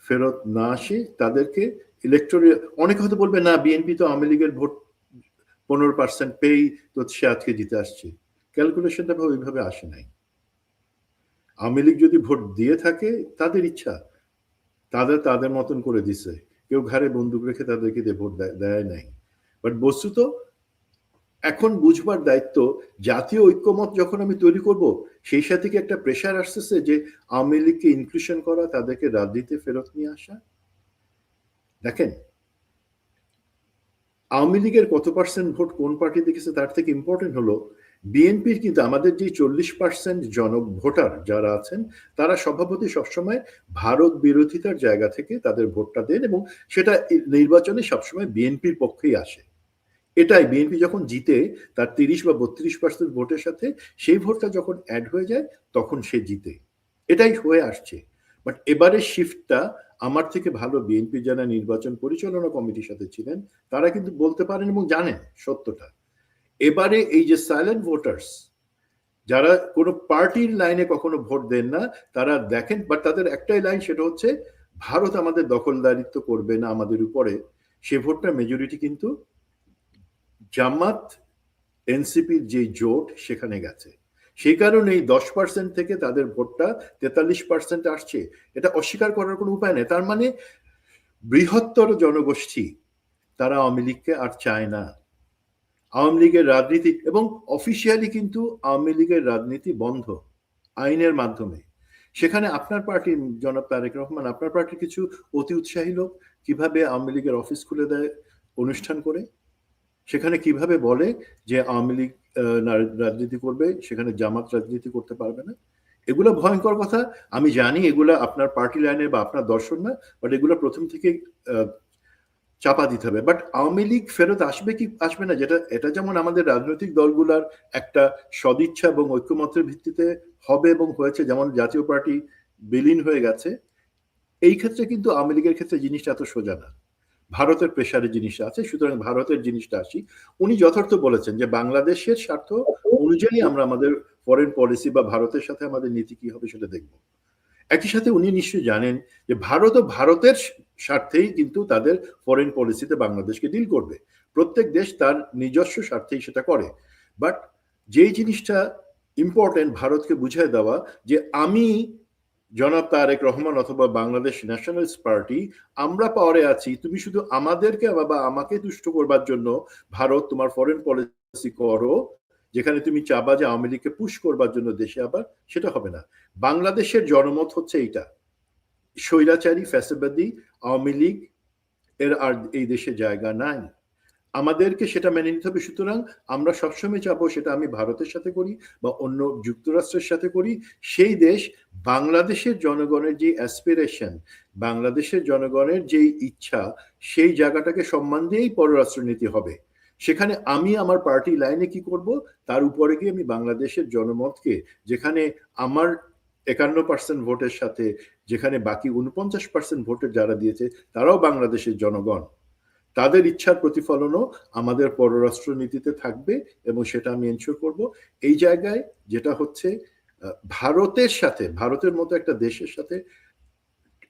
ফেরত না আসে, তাদেরকে ইলেকট্রোরাল, অনেকে হয়তো বলবে না বিএনপি তো আওয়ামী লীগের ভোট 15% পেয়েই তো সে আজকে জিতে আসছে। ক্যালকুলেশনটা ওইভাবে আসে নাই। আওয়ামী লীগ যদি ভোট দিয়ে থাকে তাদের ইচ্ছা, তাদের মতন করে দিছে, কেউ ঘাড়ে বন্দুক রেখে তাদেরকে দিয়ে ভোট দেয় নাই। বাট বস্তুত এখন বুঝবার দায়িত্ব, জাতীয় ঐক্যমত যখন আমি তৈরি করব সেই সাথে কি একটা প্রেশার আসতেছে যে আওয়ামী লীগকে ইনক্লুশন করা, তাদেরকে রাজনীতিতে ফেরত নিয়ে আসা। দেখেন আওয়ামী লীগের কত পার্সেন্ট ভোট কোন পার্টি দেখেছে তার থেকে ইম্পর্টেন্ট হলো বিএনপির কিন্তু আমাদের যে 40% ভোটার যারা আছেন তারা স্বভাবতই সবসময় ভারত বিরোধিতার জায়গা থেকে তাদের ভোটটা দেন এবং সেটা নির্বাচনে সবসময় বিএনপির পক্ষেই আসে। এটাই বিএনপি যখন জিতে তার 30 বা 32% ভোটের সাথে সেই ভোটটা যখন অ্যাড হয়ে যায় তখন সে জিতে, এটাই হয়ে আসছে। বাট এবারে শিফটটা আমার থেকে ভালো বিএনপি যারা নির্বাচন পরিচালনা কমিটির সাথে ছিলেন তারা কিন্তু বলতে পারেন এবং জানেন সত্যটা। এবারে এই যে সাইলেন্ট ভোটার্স যারা কোনো পার্টির লাইনে কখনো ভোট দেন না, তারা দেখেন বাট তাদের একটাই লাইন, সেটা হচ্ছে ভারত আমাদের দখলদারিত্ব করবে না আমাদের উপরে। সে ভোটটা মেজরিটি কিন্তু জামাত এনসিপির যে জোট সেখানে গেছে। সেই কারণে এই 10% থেকে তাদের ভোটটা 43% আসছে, এটা অস্বীকার করার কোনো উপায় নেই। তার মানে বৃহত্তর জনগোষ্ঠী তারা আওয়ামী লীগকে আর চায় না। আওয়ামী লীগের রাজনীতি এবং অফিসিয়ালি কিন্তু আওয়ামী লীগের রাজনীতি বন্ধ আইনের মাধ্যমে। সেখানে আপনার পার্টি জনাব তারেক রহমান, আপনার পার্টির কিছু অতি উৎসাহী লোক কিভাবে আওয়ামী লীগের অফিস খুলে দেয় অনুষ্ঠান করে, সেখানে কিভাবে বলে যে আওয়ামী লীগ রাজনীতি করবে, সেখানে জামাত রাজনীতি করতে পারবে না। এগুলো ভয়ঙ্কর কথা। আমি জানি এগুলো আপনার পার্টি লাইনে বা আপনার দর্শন না, বাট এগুলো প্রথম থেকে চাপা দিতে হবে। বাট আওয়ামী লীগ ফেরত আসবে কি আসবে না, যেটা এটা যেমন আমাদের রাজনৈতিক দলগুলার একটা সদিচ্ছা এবং ঐক্যমতের ভিত্তিতে হবে এবং হয়েছে, যেমন জাতীয় পার্টি বিলীন হয়ে গেছে, এই ক্ষেত্রে কিন্তু আওয়ামী লীগের ক্ষেত্রে জিনিসটা এত সোজা না। ভারতের প্রেশারে জিনিসটা আছে, সুতরাং ভারতের জিনিসটা আসি। উনি যথার্থ বলেছেন যে বাংলাদেশের স্বার্থ অনুযায়ী আমরা আমাদের ফরেন পলিসি বা ভারতের সাথে আমাদের নীতি কি হবে সেটা দেখব। একই সাথে উনি নিশ্চয়ই জানেন যে ভারতের স্বার্থেই কিন্তু তাদের ফরেন পলিসিতে বাংলাদেশকে ডিল করবে। প্রত্যেক দেশ তার নিজস্ব স্বার্থেই সেটা করে। বাট যেই জিনিসটা ইম্পর্টেন্ট ভারতকে বুঝিয়ে দেওয়া যে আমি জনাব তারেক রহমান অথবা বাংলাদেশ ন্যাশনালিস্ট পার্টি আমরা পাওয়ারে আছি, তুমি শুধু আমাদেরকে বা আমাকে তুষ্ট করবার জন্য ভারত তোমার ফরেন পলিসি করো, যেখানে তুমি চাবা যে আওয়ামী লীগকে পুশ করবার জন্য দেশে আবার, সেটা হবে না। বাংলাদেশের জনমত হচ্ছে এইটা, স্বৈরাচারী ফ্যাসিবাদী আওয়ামী লীগ এর আর এই দেশে জায়গা নাই, আমাদেরকে সেটা মেনে নিতে হবে। সুতরাং আমরা সবসময় চাবো, সেটা আমি ভারতের সাথে করি বা অন্য যুক্তরাষ্ট্রের সাথে করি, সেই দেশ বাংলাদেশের জনগণের যে অ্যাসপিরেশন, বাংলাদেশের জনগণের যে ইচ্ছা, সেই জায়গাটাকে সম্মান দিয়েই পররাষ্ট্রনীতি হবে। সেখানে আমি আমার পার্টি লাইনে কি করব, তার উপরে গিয়ে আমি বাংলাদেশের জনমতকে, যেখানে আমার 51% ভোটের সাথে যেখানে বাকি 49% ভোটের যারা দিয়েছে তারাও বাংলাদেশের জনগণ, তাদের ইচ্ছার প্রতিফলনও আমাদের পররাষ্ট্র নীতিতে থাকবে এবং সেটা আমি এনশিওর করব। এই জায়গায় যেটা হচ্ছে ভারতের সাথে, ভারতের মতো একটা দেশের সাথে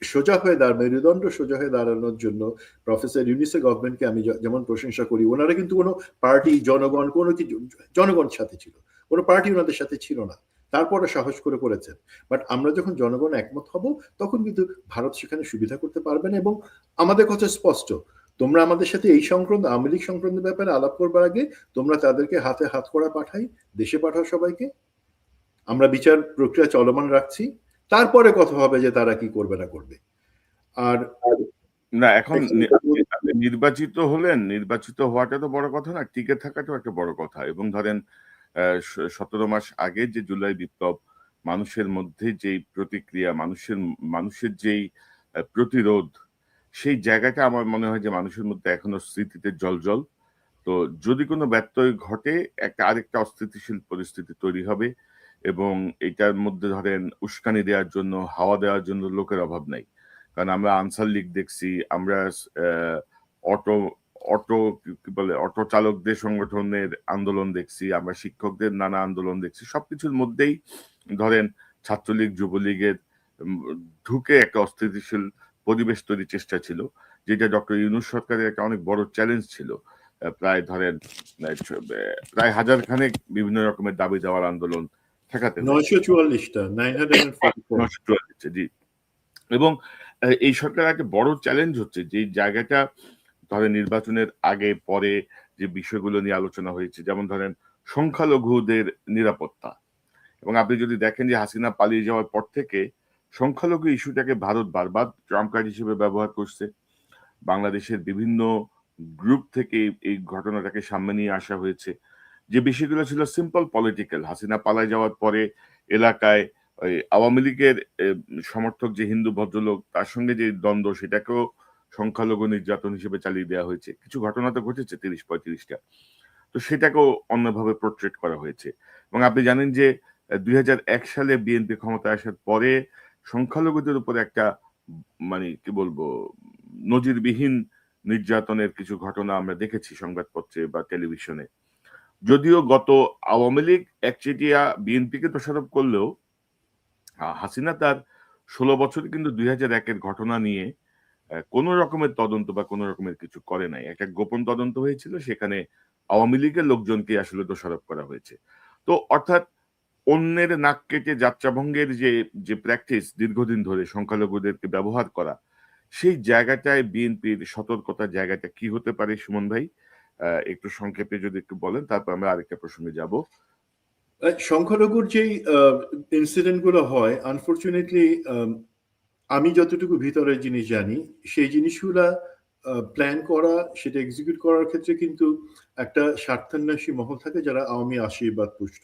সোজা হয়ে মেরুদণ্ড সোজা হয়ে দাঁড়ানোর জন্য প্রফেসর ইউনূসের গভর্নমেন্টকে আমি যেমন প্রশংসা করি, ওনারা কিন্তু কোনো পার্টি জনগণ কোনো কিছু জনগণের সাথে ছিল, কোনো পার্টি ওনাদের সাথে ছিল না, তারপরে সাহস করে করেছেন। বাট আমরা যখন জনগণ একমত হব তখন কিন্তু ভারত সেখানে সুবিধা করতে পারবে না। এবং আমাদের কথা স্পষ্ট, তোমরা আমাদের সাথে এই সংক্রান্ত আওয়ামী লীগ সংক্রান্ত ব্যাপারে আলাপ করবার আগে তোমরা তাদেরকে হাতে হাত করা পাঠাই, দেশে পাঠাও সবাইকে, আমরা বিচার প্রক্রিয়া চলমান রাখছি, তারপরে কথা হবে যে তারা কি করবে না করবে। আর না এখন নির্বাচিত হলেন, নির্বাচিত হওয়াটা তো বড় কথা না, টিকে থাকাটাও একটা বড় কথা। এবং ধরেন 17 মাস আগে যে জুলাই বিপ্লব, মানুষের মধ্যে যেই প্রতিক্রিয়া, মানুষের যেই প্রতিরোধ, সেই জায়গাটা আমার মনে হয় যে মানুষের মধ্যে এখনো স্মৃতিতে জলজল। তো যদি কোনো ব্যত্যয় ঘটে আরেকটা অস্থিতিশীল পরিস্থিতি তৈরি হবে এবং এটার মধ্যে ধরেন উস্কানি দেওয়ার জন্য, হাওয়া দেওয়ার জন্য লোকের অভাব নাই। কারণ আমরা আনসার লীগ দেখছি, আমরা অটো অটো কি বলে অটো চালকদের সংগঠনের আন্দোলন দেখছি, আমরা শিক্ষকদের নানা আন্দোলন দেখছি। সবকিছুর মধ্যেই ধরেন ছাত্রলীগ, যুবলীগের ঢুকে একটা অস্থিতিশীল পরিবেশ তৈরির চেষ্টা ছিল, যেটা ডক্টর ইউনূস সরকারের একটা অনেক বড় চ্যালেঞ্জ ছিল। প্রায় ধরেন প্রায় হাজার খানেক বিভিন্ন রকমের দাবি দেওয়ার আন্দোলন ঠেকাতে হয়েছে। 944টা 944 944 জি। এবং এই সরকারের একটা বড় চ্যালেঞ্জ হচ্ছে যে জায়গাটা ধরেন নির্বাচনের আগে পরে যে বিষয়গুলো নিয়ে আলোচনা হয়েছে, যেমন ধরেন সংখ্যালঘুদের নিরাপত্তা। এবং আপনি যদি দেখেন যে হাসিনা পালিয়ে যাওয়ার পর থেকে সংখ্যালঘু ইস্যুটাকে ভারত বারবার ট্রাম্প কার্ড হিসেবে ব্যবহার করছে। বাংলাদেশের বিভিন্ন গ্রুপ থেকে এই ঘটনাটাকে সামনে নিয়ে আসা হয়েছে। যে বিষয়গুলো ছিল সিম্পল পলিটিক্যাল, হাসিনা পালায় যাওয়ার পরে এলাকায় ওই আওয়ামী লীগের সমর্থক যে হিন্দু ভদ্রলোক তার সঙ্গে যে দ্বন্দ্ব, সেটাকেও সংখ্যালঘু নির্যাতন হিসেবে চালিয়ে দেওয়া হয়েছে। কিছু ঘটনা তো ঘটেছে ৩০-৩৫টা, তো সেটাকেও অন্যভাবে পোর্ট্রেট করা হয়েছে। এবং আপনি জানেন যে ২০০১ সালে বিএনপি ক্ষমতায় আসার পরে সংখ্যালঘুদের উপরে একটা মানে কি বলবো নজিরবিহীন নির্যাতনের কিছু ঘটনা আমরা দেখেছি সংবাদপত্রে বা টেলিভিশনে। যদিও গত আওয়ামী লীগ একচেটিয়া বিএনপিকে দোষারোপ করলেও হাসিনা তার ১৬ বছর কিন্তু ২০০১-এর ঘটনা নিয়ে কোনো রকমের তদন্ত বা কোনো রকমের কিছু করে নাই। একটা গোপন তদন্ত হয়েছিল, সেখানে আওয়ামী লীগের লোকজনকে আসলে দোষারোপ করা হয়েছে। তো অর্থাৎ অন্যের নাক কেটে যাত্রাভঙ্গের যে প্র্যাকটিস দীর্ঘদিন ধরে সংখ্যালঘুদেরকে ব্যবহার করা, সেই জায়গাটায় বিএনপির সতর্কতার জায়গাটা কি হতে পারে সুমন ভাই? একটু সংক্ষেপে যদি একটু বলেন, তারপর আমরা আরেকটা প্রসঙ্গে যাব। সংখ্যালঘুর যেই ইনসিডেন্ট গুলো হয়, আনফরচুনেটলি আমি যতটুকু ভিতরের জিনিস জানি, সেই জিনিসগুলা প্ল্যান করা, সেটা এক্সিকিউট করার ক্ষেত্রে কিন্তু একটা স্বার্থান্বেষী মহল থাকে যারা আওয়ামী আশীর্বাদ পুষ্ট।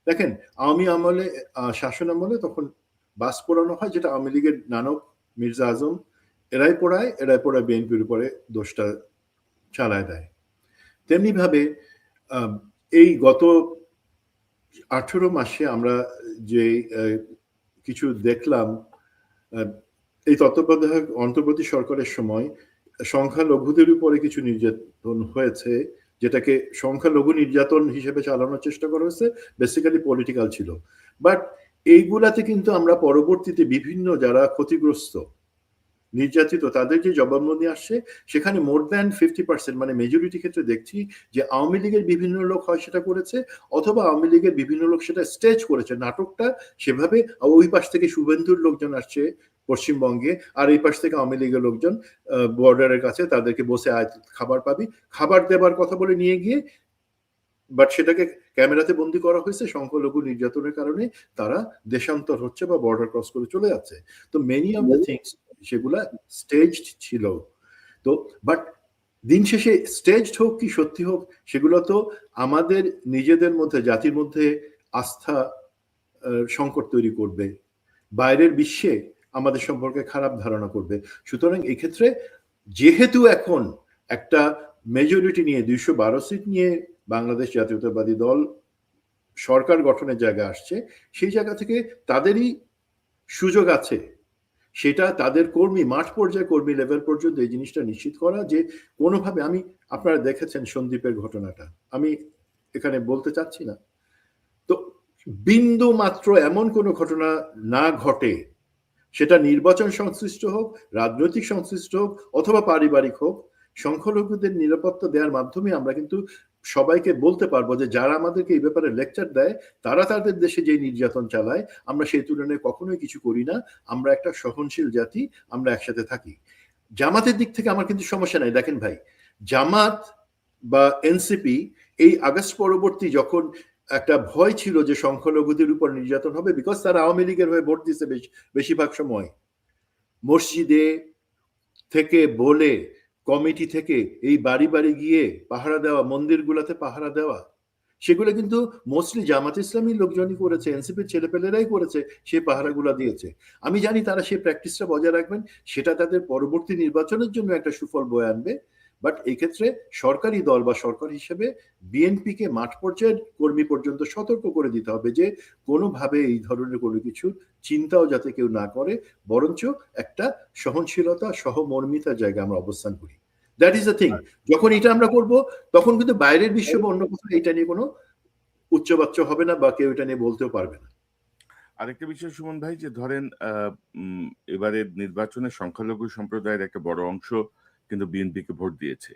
দেখেন, আওয়ামী আমলে শাসন আমলে তখন বাস পোড়ানো হয়, যেটা আওয়ামী লীগের নানক, মির্জা আজম এরাই পোড়ায় বিএনপির উপরে দোষটা চালায় দেয়। তেমনি ভাবে এই গত 18 মাসে আমরা যে কিছু দেখলাম, এই তত্ত্বাবধায়ক অন্তর্বর্তী সরকারের সময় সংখ্যালঘুদের উপরে কিছু নির্যাতন হয়েছে, যেটাকে সংখ্যালঘু নির্যাতন হিসেবে চালানোর চেষ্টা করা হয়েছে, বেসিক্যালি পলিটিক্যাল ছিল। বাট এইগুলাতে কিন্তু আমরা পরবর্তীতে বিভিন্ন যারা ক্ষতিগ্রস্ত নির্যাতিত তাদের যে জবানবন্দি আসছে, সেখানে মোর দ্যান 50% মানে মেজরিটি ক্ষেত্রে দেখছি যে আওয়ামী লীগের বিভিন্ন লোক হয় সেটা করেছে, অথবা আওয়ামী লীগের বিভিন্ন লোক সেটা স্টেজ করেছে, নাটকটা সেভাবে। ওই পাশ থেকে শুভেন্দুর লোকজন আসছে পশ্চিমবঙ্গে, আর এই পাশ থেকে আওয়ামী লীগের লোকজন বর্ডারের কাছে, তাদেরকে বসে আয় খাবার পাবি, খাবার দেবার কথা বলে নিয়ে গিয়ে, বাট সেটাকে ক্যামেরাতে বন্দি করা হয়েছে। সংখ্যালঘু নির্যাতনের কারণে তারা দেশান্তর হচ্ছে বা বর্ডার ক্রস করে চলে যাচ্ছে। তো মেনি অফ দ্য থিংস সেগুলা স্টেজড ছিল। তো বাট দিন শেষে স্টেজড হোক কি সত্যি হোক, সেগুলো তো আমাদের নিজেদের মধ্যে, জাতির মধ্যে আস্থা সংকট তৈরি করবে, বাইরের বিশ্বে আমাদের সম্পর্কে খারাপ ধারণা করবে। সুতরাং এক্ষেত্রে যেহেতু এখন একটা মেজরিটি নিয়ে 212 সিট নিয়ে বাংলাদেশ জাতীয়তাবাদী দল সরকার গঠনের জায়গা আসছে, সেই জায়গা থেকে তাদেরই সুযোগ আছে সেটা তাদের কর্মী, মাঠ পর্যায়ে কর্মী লেভেল পর্যন্ত এই জিনিসটা নিশ্চিত করা যে কোনোভাবে, আপনারা দেখেছেন সন্দীপের ঘটনাটা, আমি এখানে বলতে চাচ্ছি না, তো বিন্দু মাত্র এমন কোনো ঘটনা না ঘটে, সেটা নির্বাচন সংশ্লিষ্ট হোক, রাজনৈতিক সংশ্লিষ্ট হোক, অথবা পারিবারিক হোক, সংখ্যালঘুদের নিরাপত্তা দেওয়ার মাধ্যমে আমরা কিন্তু সবাইকে বলতে পারবো যে যারা আমাদেরকে এই ব্যাপারে লেকচার দেয়, তারা তাদের দেশে যে নির্যাতন চালায়, আমরা সেই তুলনায় কখনোই কিছু করি না। আমরা একটা সহনশীল জাতি, আমরা একসাথে থাকি। জামাতের দিক থেকে আমার কিন্তু সমস্যা নাই। দেখেন ভাই, জামাত বা এনসিপি এই আগস্ট পরবর্তী যখন একটা ভয় ছিল যে সংখ্যালঘুদের উপর নির্যাতন হবে, বিকজ তারা আওয়ামী লীগের হয়ে ভোট দিচ্ছে বেশিরভাগ সময়, মসজিদে থেকে বলে, কমিটি থেকে এই বাড়ি বাড়ি গিয়ে পাহারা দেওয়া, মন্দিরগুলোতে পাহারা দেওয়া, সেগুলো কিন্তু মোস্টলি জামাত ইসলামী লোকজনই করেছে, এনসিপির ছেলেপেলেরাই করেছে, সেই পাহারাগুলো দিয়েছে। আমি জানি তারা সেই প্র্যাকটিসটা বজায় রাখবেন, সেটা তাদের পরবর্তী নির্বাচনের জন্য একটা সুফল বয়ে আনবে। বাট এই ক্ষেত্রে সরকারি দল বা সরকার হিসেবে বিএনপিকে মাঠ পর্যায়ের কর্মী পর্যন্ত সতর্ক করে দিতে হবে যে কোনোভাবে এই ধরনের কোনো কিছু চিন্তাও যাতে কেউ না করে, বরঞ্চ একটা সহনশীলতা, সহমর্মিতার জায়গায় আমরা অবস্থান করি। That is the thing. যখন এটা আমরা করব, তখন কিন্তু বাইরের বিশ্ব বা অন্য কোথাও এটা নিয়ে কোনো উচ্চবাচ্য হবে না, বা কেউ এটা নিয়ে বলতেও পারবে না। আরেকটা বিষয় সুমন ভাই, যে ধরেন এবারে নির্বাচনে সংখ্যালঘু সম্প্রদায়ের একটা বড় অংশ কিন্তু বিএনপিকে ভোট দিয়েছে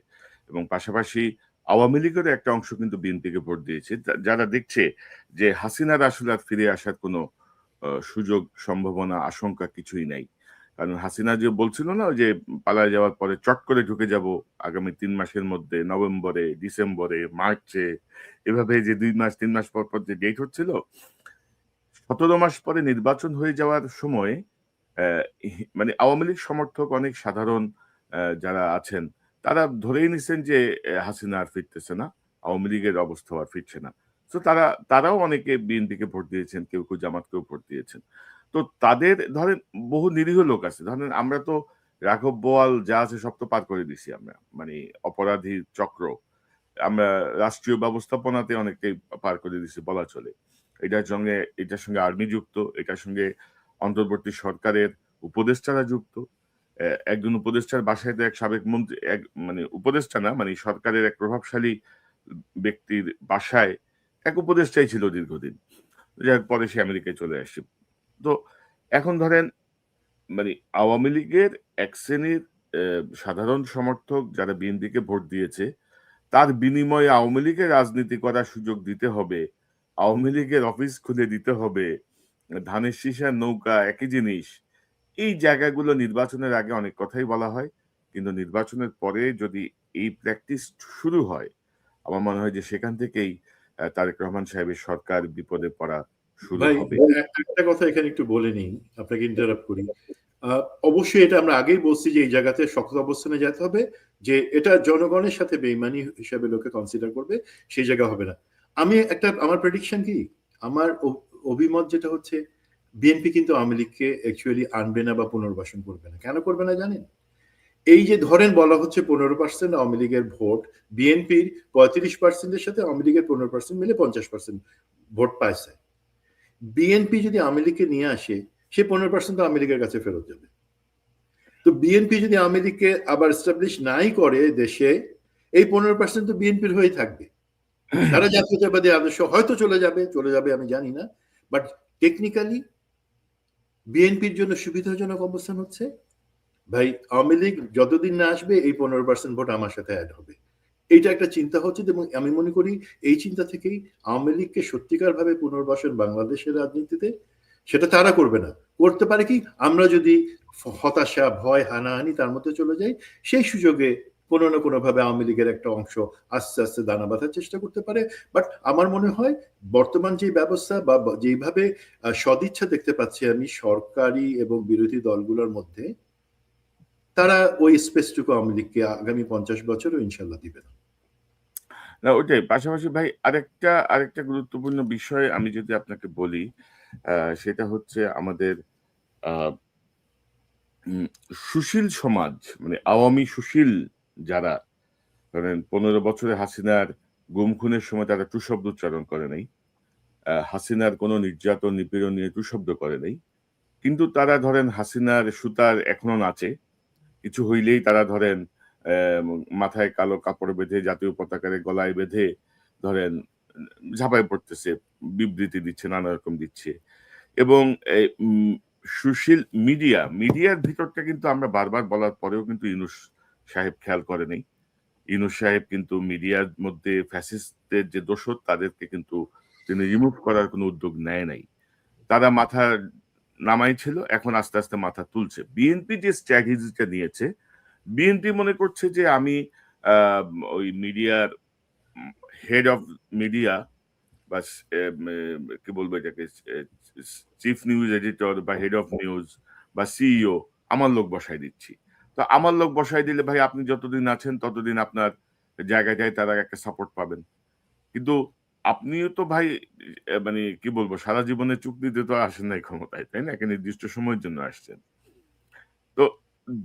এবং পাশাপাশি আওয়ামী লীগের একটা অংশ কিন্তু বিএনপিকে ভোট দিয়েছে, যারা দেখছে যে হাসিনার আসলে আর ফিরে আসার কোনো সুযোগ, সম্ভাবনা, আশঙ্কা কিছুই নাই। কারণ হাসিনা যে বলছিল না, ওই যে পালায় যাওয়ার পরে চট করে ঢুকে যাব আগামী 3 মাসের মধ্যে, নভেম্বরে, ডিসেম্বরে, মার্চে, এভাবে যে 2 মাস 3 মাস পর পর যে ডেট হচ্ছিল, 17 মাস পরে নির্বাচন হয়ে যাওয়ার সময় মানে আওয়ামী লীগ সমর্থক অনেক সাধারণ যারা আছেন, তারা ধরেই নিছেন যে হাসিনা আর ফিরতেছে না, আওয়ামী লীগের অবস্থা আর ফিরছে না। তো তারাও অনেকে বিএনপিকে ভোট দিয়েছেন, কেউ কেউ জামাতকেও ভোট দিয়েছেন। তো তাদের ধরেন বহু নিরীহ লোক আছে, ধরেন আমরা তো রাঘব বোয়াল যা আছে সব তো পার করে দিছি আমরা, মানে অপরাধী চক্র আমরা রাষ্ট্রীয় ব্যবস্থাপনাতে অনেকটাই পার করে দিছি বলা চলে। এটার সঙ্গে আর্মি যুক্ত, এটার সঙ্গে অন্তর্বর্তী সরকারের উপদেষ্টারা যুক্ত। একজন উপদেষ্টার বাসায় তো এক সাবেক মন্ত্রী, এক মানে উপদেষ্টা না, মানে সরকারের এক প্রভাবশালী ব্যক্তির বাসায় এক উপদেষ্টাই ছিল দীর্ঘদিন, যার পরে সে আমেরিকায় চলে আসছে। তো এখন ধরেন মানে আওয়ামী লীগের এক শ্রেণীর সাধারণ সমর্থক যারা বিএনপিকে ভোট দিয়েছে, তার বিনিময়ে আওয়ামী লীগের রাজনীতি করার সুযোগ দিতে হবে, আওয়ামী লীগের অফিস খুলে দিতে হবে, ধানের শীষের নৌকা একই জিনিস। এই জায়গাগুলো নির্বাচনের আগে অনেক কথাই বলা হয়, কিন্তু নির্বাচনের পরে যদি এই প্র্যাকটিস শুরু হয়, আমার মনে হয় যে সেখান থেকেই তারেক রহমান সাহেবের সরকার বিপদে পড়া শুরু ভাই হবে। একটা কথা এখানে একটু বলে নিই, আপনাকে ইন্টারাপ্ট করি। অবশ্যই এটা আমরা আগেই বলছি যে এই জায়গাতে শক্ত অবস্থানে যেতে হবে, যে এটা জনগণের সাথে বেইমানি হিসাবে লোকে কনসিডার করবে, সেই জায়গা হবে না। আমার প্রেডিকশন কি, আমার অভিমত যেটা হচ্ছে, বিএনপি কিন্তু আওয়ামী লীগকে অ্যাকচুয়ালি আনবে না বা পুনর্বাসন করবে না। কেন করবে না জানেন? এই যে ধরেন বলা হচ্ছে 15% আওয়ামী লীগের ভোট, বিএনপির 35%-এর সাথে আওয়ামী লীগের 15% মিলে 50% ভোট পাইছে। বিএনপি যদি আওয়ামী লীগকে নিয়ে আসে, সে 15% আওয়ামী লীগের কাছে ফেরত যাবে। তো বিএনপি যদি আওয়ামী লীগকে আবার এস্টাবলিশ নাই করে দেশে, এই 15% তো বিএনপির হয়েই থাকবে। তারা জাতীয়তাবাদী আদর্শ হয়তো চলে যাবে আমি জানি না, বাট টেকনিক্যালি বিএনপির জন্য সুবিধাজনক অবস্থান হচ্ছে, ভাই আওয়ামী লীগ যতদিন না আসবে এই 15% ভোট আমার সাথে অ্যাড হবে। এইটা একটা চিন্তা হচ্ছে, এবং আমি মনে করি এই চিন্তা থেকেই আওয়ামী লীগকে সত্যিকার ভাবে পুনর্বাসন বাংলাদেশের রাজনীতিতে, সেটা তারা করবে না। করতে পারে কি, আমরা যদি হতাশা, ভয়, হানাহানি তার মধ্যে চলে যাই, সেই সুযোগে কোনো না কোনো ভাবে আওয়ামী লীগের একটা অংশ আস্তে আস্তে দানা বাঁধার চেষ্টা করতে পারে। বাট আমার মনে হয় বর্তমান যে ব্যবস্থা বা যেভাবে সদিচ্ছা দেখতে পাচ্ছি আমি সরকারি এবং বিরোধী দলগুলোর মধ্যে, তারা ওই স্পেসটুকু আওয়ামী লীগকে আগামী 50 বছরও ইনশাল্লাহ দিবে না। না ওইটাই। পাশাপাশি ভাই আরেকটা গুরুত্বপূর্ণ বিষয় আমি যদি আপনাকে বলি, সেটা হচ্ছে আমাদের আ উম সুশীল সমাজ, মানে আওয়ামী সুশীল যারা, ধরেন ১৫ বছরে হাসিনার গুম খুনের সময় তারা টু শব্দ উচ্চারণ করে নাই। হাসিনার কোনো নির্যাতন, নিপীড়ন নিয়ে টু শব্দ করে নাই। কিন্তু তারা ধরেন হাসিনার সুতার এখনো নাচে। কিছু হইলেই তারা ধরেন মাথায় কালো কাপড় বেঁধে, জাতীয় পতাকার গলায় বেঁধে ধরেন ঝাঁপায় পড়তেছে, বিবৃতি দিচ্ছে, নানা রকম দিচ্ছে। এবং সুশীল মিডিয়ার ভিতরটা কিন্তু আমরা বারবার বলার পরেও কিন্তু ইউনূস সাহেব খেয়াল করে নাই। ইউনূস সাহেব কিন্তু মিডিয়ার মধ্যে ফ্যাসিস্টদের যে দোসর, তাদেরকে কিন্তু তিনি রিমুভ করার কোনো উদ্যোগ নেয় নাই। তারা মাথা নামাইছিল, এখন আস্তে আস্তে মাথা তুলছে। বিএনপি যে স্ট্র্যাটেজিটা নিয়েছে, বিএনপি মনে করছে যে আমি ওই মিডিয়ার হেড অফ মিডিয়া বা কি বলবো এটাকে, চিফ নিউজ এডিটর বা হেড অফ নিউজ বা সিইও আমার লোক বসাই দিচ্ছি। তো আমার লোক বসাই দিলে ভাই আপনি যতদিন আছেন ততদিন আপনার জায়গায় তারা একটা সাপোর্ট পাবেন। কিন্তু আপনিও তো ভাই মানে কি বলবো, সারা জীবনের চুক্তিতে তো আসেন নাই ক্ষমতায়, তাই না? একটা নির্দিষ্ট সময়ের জন্য আসছেন। তো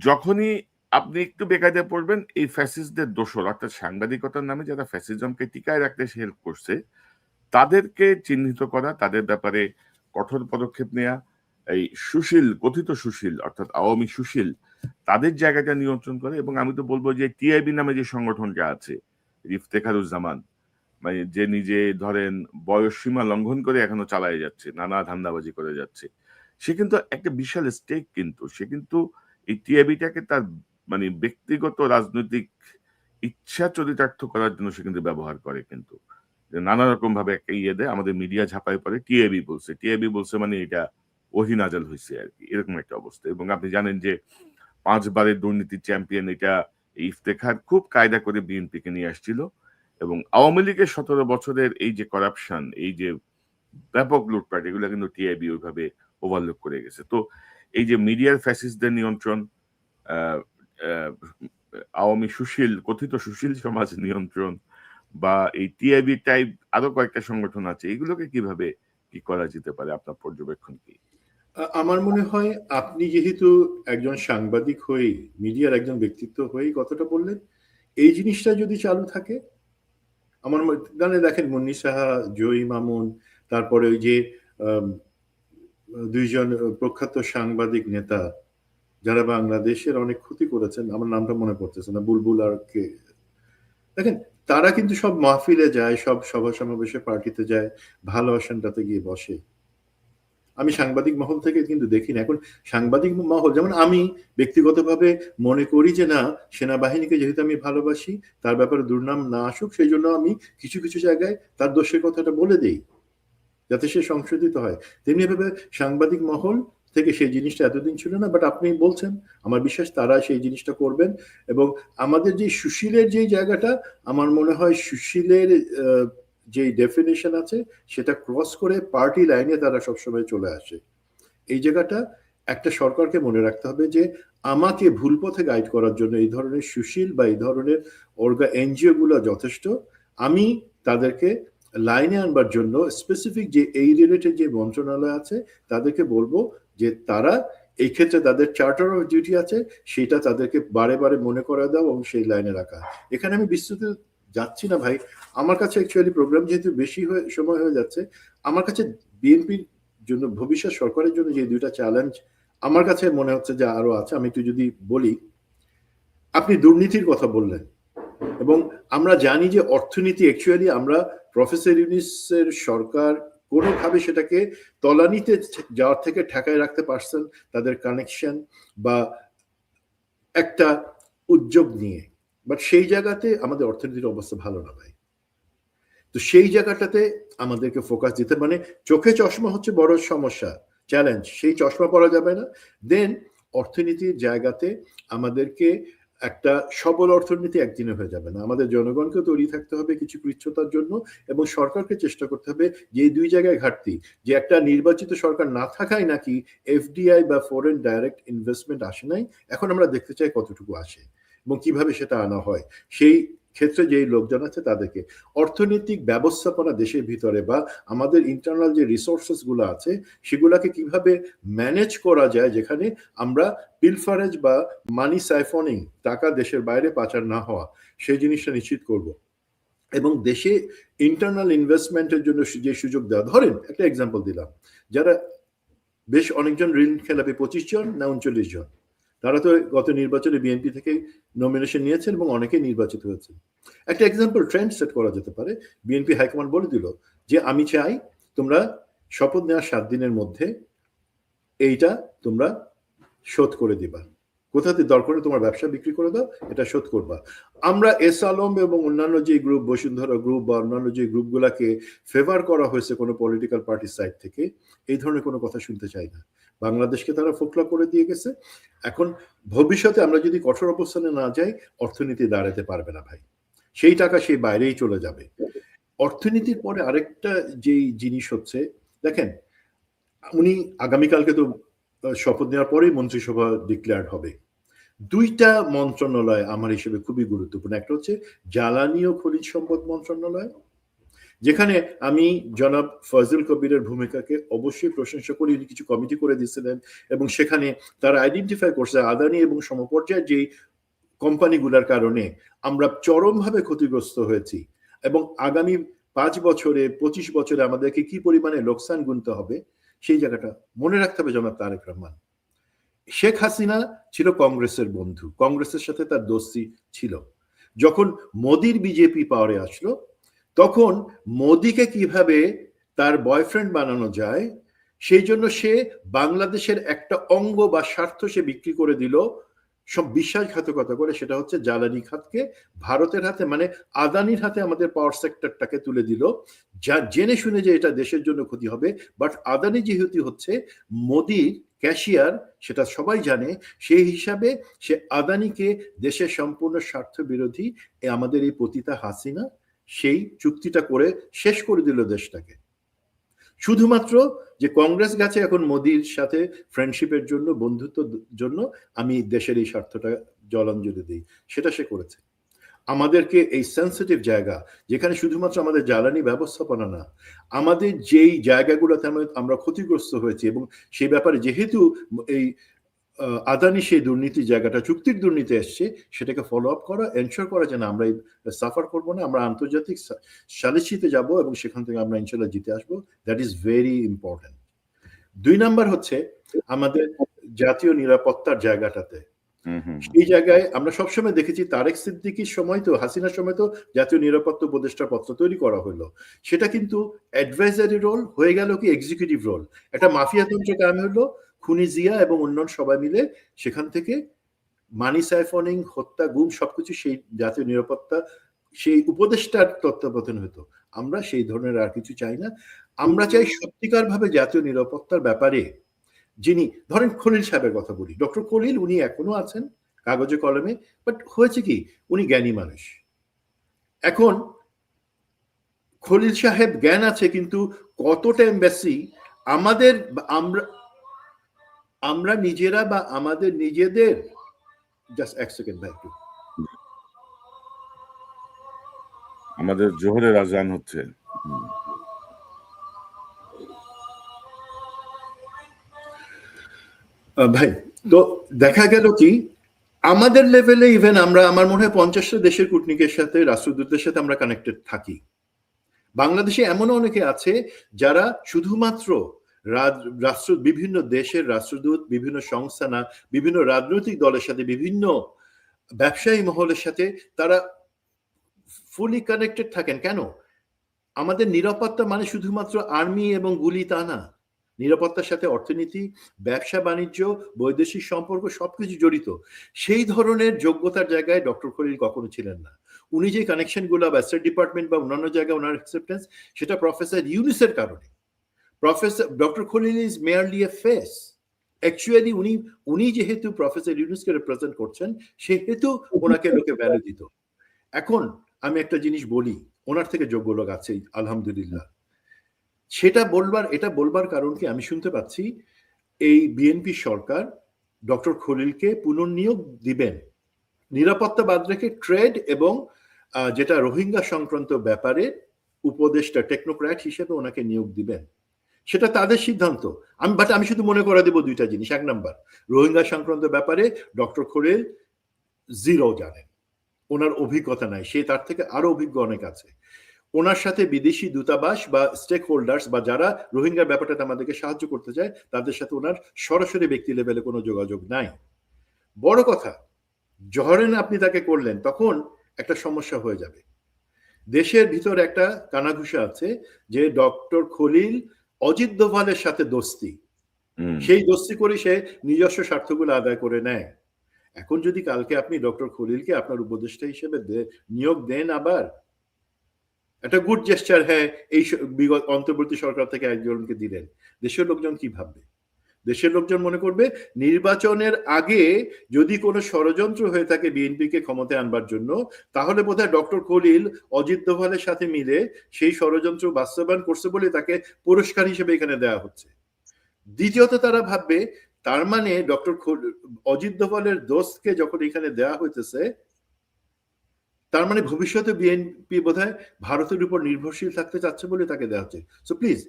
যখনই আপনি একটু বেকায়দায় পড়বেন, এই ফ্যাসিস্টদের দোসর অর্থাৎ সাংবাদিকতার নামে যারা ফ্যাসিজমকে টিকায় রাখতে হেল্প করছে, তাদেরকে চিহ্নিত করা, তাদের ব্যাপারে কঠোর পদক্ষেপ নেয়া, এই সুশীল, কথিত সুশীল অর্থাৎ আওয়ামী সুশীল, তাদের জায়গাটা নিয়ন্ত্রণ করে। এবং আমি তো বলবো যে টিআইবি নামে যে সংগঠনটা আছে, ইফতেখারুজ্জামান, মানে যে নিজে ধরেন বয়স সীমা লঙ্ঘন করে এখনো চালায় যাচ্ছে, নানা ধান্দাবাজি করে যাচ্ছে, সে কিন্তু একটা বিশাল স্টেক, কিন্তু সে কিন্তু এই টিআইবিটাকে তার মানে ব্যক্তিগত রাজনৈতিক ইচ্ছা চরিতার্থ করার জন্য সে কিন্তু ব্যবহার করে, কিন্তু যে নানা রকম ভাবে একটা ইয়ে দেয়, আমাদের মিডিয়া ঝাঁপায় পড়ে টিআইবি বলছে মানে এটা ওহি নাজাল হয়েছে আর কি, এরকম একটা অবস্থা। এবং আপনি জানেন যে 5 বারের দুর্নীতি চ্যাম্পিয়ন এটা ইফতেখার খুব কায়দা করে বিএনপিকে নিয়ে আসছিল, এবং আওয়ামী লীগের 17 বছরের এই যে করাপশন, এই যে ব্যাপক লুটপাট, এগুলো কিন্তু টিআইবি ওইভাবে ওভারলুক করে গেছে। তো এই যে মিডিয়ার ফ্যাসিস্টদের নিয়ন্ত্রণ, আহ, আহ, আওয়ামী কথিত সুশীল সমাজ নিয়ন্ত্রণ, বা এই টিআইবি টাইপ আরো কয়েকটা সংগঠন আছে, এগুলোকে কিভাবে কি করা যেতে পারে, আপনার পর্যবেক্ষণ কি? আমার মনে হয় আপনি যেহেতু একজন সাংবাদিক হয়েই, মিডিয়ার একজন ব্যক্তিত্ব হয়েই কথাটা বললেন, এই জিনিসটা যদি চালু থাকে, আমার গানে দেখেন মুন্নি সাহা, জয়ী মামুন, তারপরে ওই যে দুইজন প্রখ্যাত সাংবাদিক নেতা যারা বাংলাদেশের অনেক ক্ষতি করেছেন, আমার নামটা মনে পড়তেছে না, বুলবুল আর কে, দেখেন তারা কিন্তু সব মাহফিলে যায়, সব সভা সমাবেশে পার্টিতে যায়, ভালো আসনটাতে গিয়ে বসে। আমি সাংবাদিক মহল থেকে কিন্তু দেখি না। এখন সাংবাদিক মহল, যেমন আমি ব্যক্তিগতভাবে মনে করি যে না, সেনাবাহিনীকে যেহেতু আমি ভালোবাসি, তার ব্যাপারে দুর্নাম না আসুক, সেই জন্য আমি কিছু কিছু জায়গায় তার দোষের কথাটা বলে দেই যাতে সে সংশোধিত হয়। তেমনি ভাবে সাংবাদিক মহল থেকে সেই জিনিসটা এতদিন ছিল না, বাট আপনি বলছেন, আমার বিশ্বাস তারা সেই জিনিসটা করবেন। এবং আমাদের যে সুশীলের যে জায়গাটা, আমার মনে হয় সুশীলের যে ডেফিনেশন আছে সেটা ক্রস করে পার্টি লাইনে তারা সবসময় চলে আসে। এই জায়গাটা একটা সরকারকে মনে রাখতে হবে যে আমাকে ভুল পথে গাইড করার জন্য এই ধরনের সুশীল বা এই ধরনের এনজিও গুলো যথেষ্ট। আমি তাদেরকে লাইনে আনবার জন্য স্পেসিফিক যে এই রিলেটেড যে মন্ত্রণালয় আছে তাদেরকে বলবো যে তারা এই ক্ষেত্রে তাদের চার্টার অফ ডিউটি আছে, সেটা তাদেরকে বারে বারে মনে করা দাও এবং সেই লাইনে রাখা। এখানে আমি বিস্তৃত যাচ্ছি না ভাই, আমার কাছে অ্যাকচুয়ালি প্রোগ্রাম যেহেতু বেশি সময় হয়ে যাচ্ছে, আমার কাছে বিএনপির জন্য, ভবিষ্যৎ সরকারের জন্য যে দুইটা চ্যালেঞ্জ আমার কাছে মনে হচ্ছে যে আরো আছে, আমি একটু যদি বলি। আপনি দুর্নীতির কথা বললেন, এবং আমরা জানি যে অর্থনীতি অ্যাকচুয়ালি আমরা প্রফেসর ইউনিসের সরকার কোনোভাবে সেটাকে তলানিতে যাওয়ার থেকে ঠেকায় রাখতে পারছেন তাদের কানেকশন বা একটা উদ্যোগ নিয়ে। বাট সেই জায়গাতে আমাদের অর্থনীতির অবস্থা ভালো না ভাই। তো সেই জায়গাটাতে আমাদেরকে ফোকাস দিতে, মানে চোখে চশমা হচ্ছে বড় সমস্যা, চ্যালেঞ্জ, সেই চশমা পরা যাবে না। দেন অর্থনীতির জায়গাতে আমাদেরকে একটা সবল অর্থনীতি একদিনে হয়ে যাবে না, আমাদের জনগণকে তৈরি থাকতে হবে কিছু কৃচ্ছতার জন্য, এবং সরকারকে চেষ্টা করতে হবে যে এই দুই জায়গায় ঘাটতি, যে একটা নির্বাচিত সরকার না থাকায় নাকি এফডিআই বা ফরেন ডাইরেক্ট ইনভেস্টমেন্ট আসে নাই, এখন আমরা দেখতে চাই কতটুকু আসে এবং কিভাবে সেটা আনা হয়। সেই ক্ষেত্রে যে লোকজন আছে তাদেরকে অর্থনৈতিক ব্যবস্থাপনা দেশের ভিতরে বা আমাদের ইন্টারনাল যে রিসোর্সেস গুলো আছে সেগুলাকে কিভাবে ম্যানেজ করা যায়, যেখানে আমরা পিলফারেজ বা মানি সাইফনিং, টাকা দেশের বাইরে পাচার না হওয়া, সেই জিনিসটা নিশ্চিত করব। এবং দেশে ইন্টারনাল ইনভেস্টমেন্টের জন্য যে সুযোগ দেওয়া, ধরেন একটা এক্সাম্পল দিলাম, যারা বেশ অনেকজন ঋণ খেলাপি, 25 জন না 39 জন, তারা তো গত নির্বাচনে বিএনপি থেকে নমিনেশন নিয়েছেন এবং অনেকেই নির্বাচিত হয়েছে। একটা এক্সাম্পল ট্রেন্ড সেট করা যেতে পারে, বিএনপি হাইকমান্ড বলে দিল যে আমি চাই তোমরা শপথ নেওয়ার 7 দিনের মধ্যে এইটা তোমরা শোধ করে দিবা, কোথাতে দরকারে তোমার ব্যবসা বিক্রি করে দাও, এটা শোধ করবা। আমরা এস আলম এবং অন্যান্য যে গ্রুপ, বসুন্ধরা গ্রুপ বা অন্যান্য যে গ্রুপগুলাকে ফেভার করা হয়েছে কোনো পলিটিক্যাল পার্টির সাইড থেকে, এই ধরনের কোনো কথা শুনতে চাই না। বাংলাদেশকে তারা ফোকলা করে দিয়ে গেছে। এখন ভবিষ্যতে আমরা যদি কঠোর অবস্থানে না যাই, অর্থনীতি দাঁড়াতে পারবে না ভাই, সেই টাকা সেই বাইরেই চলে যাবে। অর্থনীতির পরে আরেকটা যেই জিনিস হচ্ছে, দেখেন উনি আগামীকালকে তো শপথ নেওয়ার পরেই মন্ত্রিসভা ডিক্লেয়ার হবে। দুইটা মন্ত্রণালয় আমার হিসেবে খুবই গুরুত্বপূর্ণ, একটা হচ্ছে জ্বালানি ও খনিজ সম্পদ মন্ত্রণালয়, যেখানে আমি জনাব ফজল কবিরের ভূমিকাকে অবশ্যই প্রশংসা করি। কিছু কমিটি করে দিয়েছিলেন এবং সেখানে তারা আইডেন্টিফাই করছে আদানি এবং সমপর্যায়ের যে কোম্পানিগুলোর কারণে আমরা চরমভাবে ক্ষতিগ্রস্ত হয়েছি, এবং আগামী 5 বছরে 25 বছরে আমাদেরকে কি পরিমাণে লোকসান গুনতে হবে সেই জায়গাটা মনে রাখতে হবে জনাব তারেক রহমান। শেখ হাসিনা ছিল কংগ্রেসের বন্ধু, কংগ্রেসের সাথে তার দোস্তি ছিল। যখন মোদির বিজেপি পাওয়ারে আসলো, তখন মোদিকে কিভাবে তার বয়ফ্রেন্ড বানানো যায় সেই জন্য সে বাংলাদেশের একটা অঙ্গ বা স্বার্থ সে বিক্রি করে দিল সব বিশ্বাসঘাতকতা করে, সেটা হচ্ছে জ্বালানি খাতকে ভারতের হাতে, মানে আদানির হাতে আমাদের পাওয়ার সেক্টরটাকে তুলে দিল, যা জেনে শুনে যে এটা দেশের জন্য ক্ষতি হবে। বাট আদানি যেহেতু হচ্ছে মোদির ক্যাশিয়ার, সেটা সবাই জানে, সেই হিসাবে সে আদানিকে দেশের সম্পূর্ণ স্বার্থ বিরোধী আমাদের এই পতিতা হাসিনা সেই চুক্তিটা করে শেষ করে দিল দেশটাকে। শুধুমাত্র যে কংগ্রেস গেছে এখন মোদির সাথে ফ্রেন্ডশিপের জন্য, বন্ধুত্বের জন্য আমি দেশের এই স্বার্থটা জলাঞ্জলি দিই, সেটা সে করেছে। আমাদেরকে এই সেন্সিটিভ জায়গা, যেখানে শুধুমাত্র আমাদের জ্বালানি ব্যবস্থাপনা না, আমাদের যেই জায়গাগুলোতে আমরা ক্ষতিগ্রস্ত হয়েছি, এবং সেই ব্যাপারে যেহেতু এই আদানি সেই দুর্নীতি জায়গাটা চুক্তির দুর্নীতি এসছে, সেটাকে ফলো আপ করা, এনশোর করা যেন আমরা সাফার করবো না, আমরা আন্তর্জাতিক সালিসিতে যাব এবং সেখান থেকে আমরা ইনশাল্লাহ জিতে আসবো। That is very important. 2 number হচ্ছে আমাদের জাতীয় নিরাপত্তার জায়গাটাতে। এই জায়গায় আমরা সবসময় দেখেছি তারেক সিদ্দিকীর সময় তো, হাসিনার সময় তো জাতীয় নিরাপত্তা উপদেষ্টা পত্র তৈরি করা হলো, সেটা কিন্তু অ্যাডভাইজারি রোল হয়ে গেল কি এক্সিকিউটিভ রোল। একটা মাফিয়া তন্ত্র কায়েম হলো, খুনি জিয়া এবং অন্যান্য সবাই মিলে সেখান থেকে মানি সাইফনিং, হত্যা, গুম সবকিছু সেই জাতীয় নিরাপত্তা সেই উপদেষ্টার তত্ত্বাবধান হতো। আমরা সেই ধরনের আর কিছু চাই না। আমরা চাই সত্যিকার ভাবে জাতীয় নিরাপত্তার ব্যাপারে যিনি, ধরেন খলিল সাহেবের কথা বলি, ডক্টর খলিল উনি এখনো আছেন কাগজে কলমে, বাট হয়েছে কি উনি জ্ঞানী মানুষ। এখন খলিল সাহেব জ্ঞান আছে, কিন্তু কতটা এমবাসি আমাদের, আমরা নিজেরা বা আমাদের নিজেদের, জাস্ট এক সেকেন্ড ভাই একটু, আমাদের জোহরের আজান হচ্ছে। ভাই তো দেখা গেল কি আমাদের লেভেলে ইভেন আমরা, আমার মনে হয় 50টা দেশের কূটনীতিকের সাথে, রাষ্ট্রদূতদের সাথে আমরা কানেক্টেড থাকি। বাংলাদেশে এমন অনেকে আছে যারা শুধুমাত্র বিভিন্ন দেশের রাষ্ট্রদূত, বিভিন্ন সংস্থা না, বিভিন্ন রাজনৈতিক দলের সাথে, বিভিন্ন ব্যবসায়ী মহলের সাথে তারা ফুলি কানেক্টেড থাকেন। কেন? আমাদের নিরাপত্তা মানে শুধুমাত্র আর্মি এবং গুলি তা না। নিরাপত্তার সাথে অর্থনীতি, ব্যবসা বাণিজ্য, বৈদেশিক সম্পর্ক সবকিছু জড়িত। সেই ধরনের যোগ্যতার জায়গায় ডক্টর খলিল কখনো ছিলেন না। উনি যে কানেকশনগুলো বা স্টেট ডিপার্টমেন্ট বা অন্যান্য জায়গায় ওনার অ্যাকসেপ্টেন্স, সেটা প্রফেসর ইউনুসের কারণে। Professor doctor Khalil is merely A face. Actually উনি যেহেতু প্রফেসর ইউনুসকে রিপ্রেজেন্ট করছেন, সেহেতু ওনাকে লোকে ভ্যালু দিত। এখন আমি একটা জিনিস বলি, ওনার থেকে যোগ্য লোক আছে আলহামদুলিল্লাহ। এটা বলবার কারণ কি, আমি শুনতে পাচ্ছি এই বিএনপি সরকার ডক্টর খলিলকে পুনর্নিয়োগ দিবেন, নিরাপত্তা বাদ রেখে ট্রেড এবং যেটা রোহিঙ্গা সংক্রান্ত ব্যাপারে উপদেষ্টা টেকনোক্র্যাট হিসেবে ওনাকে নিয়োগ দিবেন। সেটা তাদের সিদ্ধান্ত। আমি শুধু মনে করে দেব দুইটা জিনিস। 1 নাম্বার, রোহিঙ্গা সংক্রান্ত ব্যাপারে ডক্টর খলিল জিরো জানেন, ওনার অভিজ্ঞতা নাই, সে তার থেকে আরো অভিজ্ঞ অনেক আছে। ওনার সাথে বিদেশি দূতাবাস বা স্টেক হোল্ডার্স বা যারা রোহিঙ্গার ব্যাপারটাতে আমাদেরকে সাহায্য করতে চায়, তাদের সাথে ওনার সরাসরি ব্যক্তি লেভেলে কোনো যোগাযোগ নাই। বড় কথা, জহরেন আপনি তাকে করলেন, তখন একটা সমস্যা হয়ে যাবে। দেশের ভিতরে একটা কানাঘুষা আছে যে ডক্টর খলিল অজিত দোভালের সাথে দোস্তি, সেই দোস্তি করে সে নিজস্ব স্বার্থগুলো আদায় করে নেয়। এখন যদি কালকে আপনি ডক্টর খলিলকে আপনার উপদেষ্টা হিসেবে নিয়োগ দেন, আবার একটা গুড জেস্টার, হ্যাঁ এই বিগত অন্তর্বর্তী সরকার থেকে একজনকে দিলেন, দেশের লোকজন কি ভাববে? দেশের লোকজন মনে করবে নির্বাচনের আগে যদি কোনো ষড়যন্ত্র হয়ে থাকে বিএনপিকে ক্ষমতায় আনবার জন্য, তাহলে বোধহয় ডক্টর খলিল অজিত দোভালের সাথে মিলে সেই ষড়যন্ত্র বাস্তবায়ন করছে বলে তাকে পুরস্কার হিসেবে এখানে দেওয়া হচ্ছে। দ্বিতীয়ত তারা ভাববে তার মানে ডক্টর অজিত দোভালের দোস্তকে যখন এখানে দেওয়া হইতেছে, তার মানে ভবিষ্যতে বিএনপি বোধহয় ভারতের উপর নির্ভরশীল থাকতে চাচ্ছে বলে তাকে দেওয়া হচ্ছে। সো প্লিজ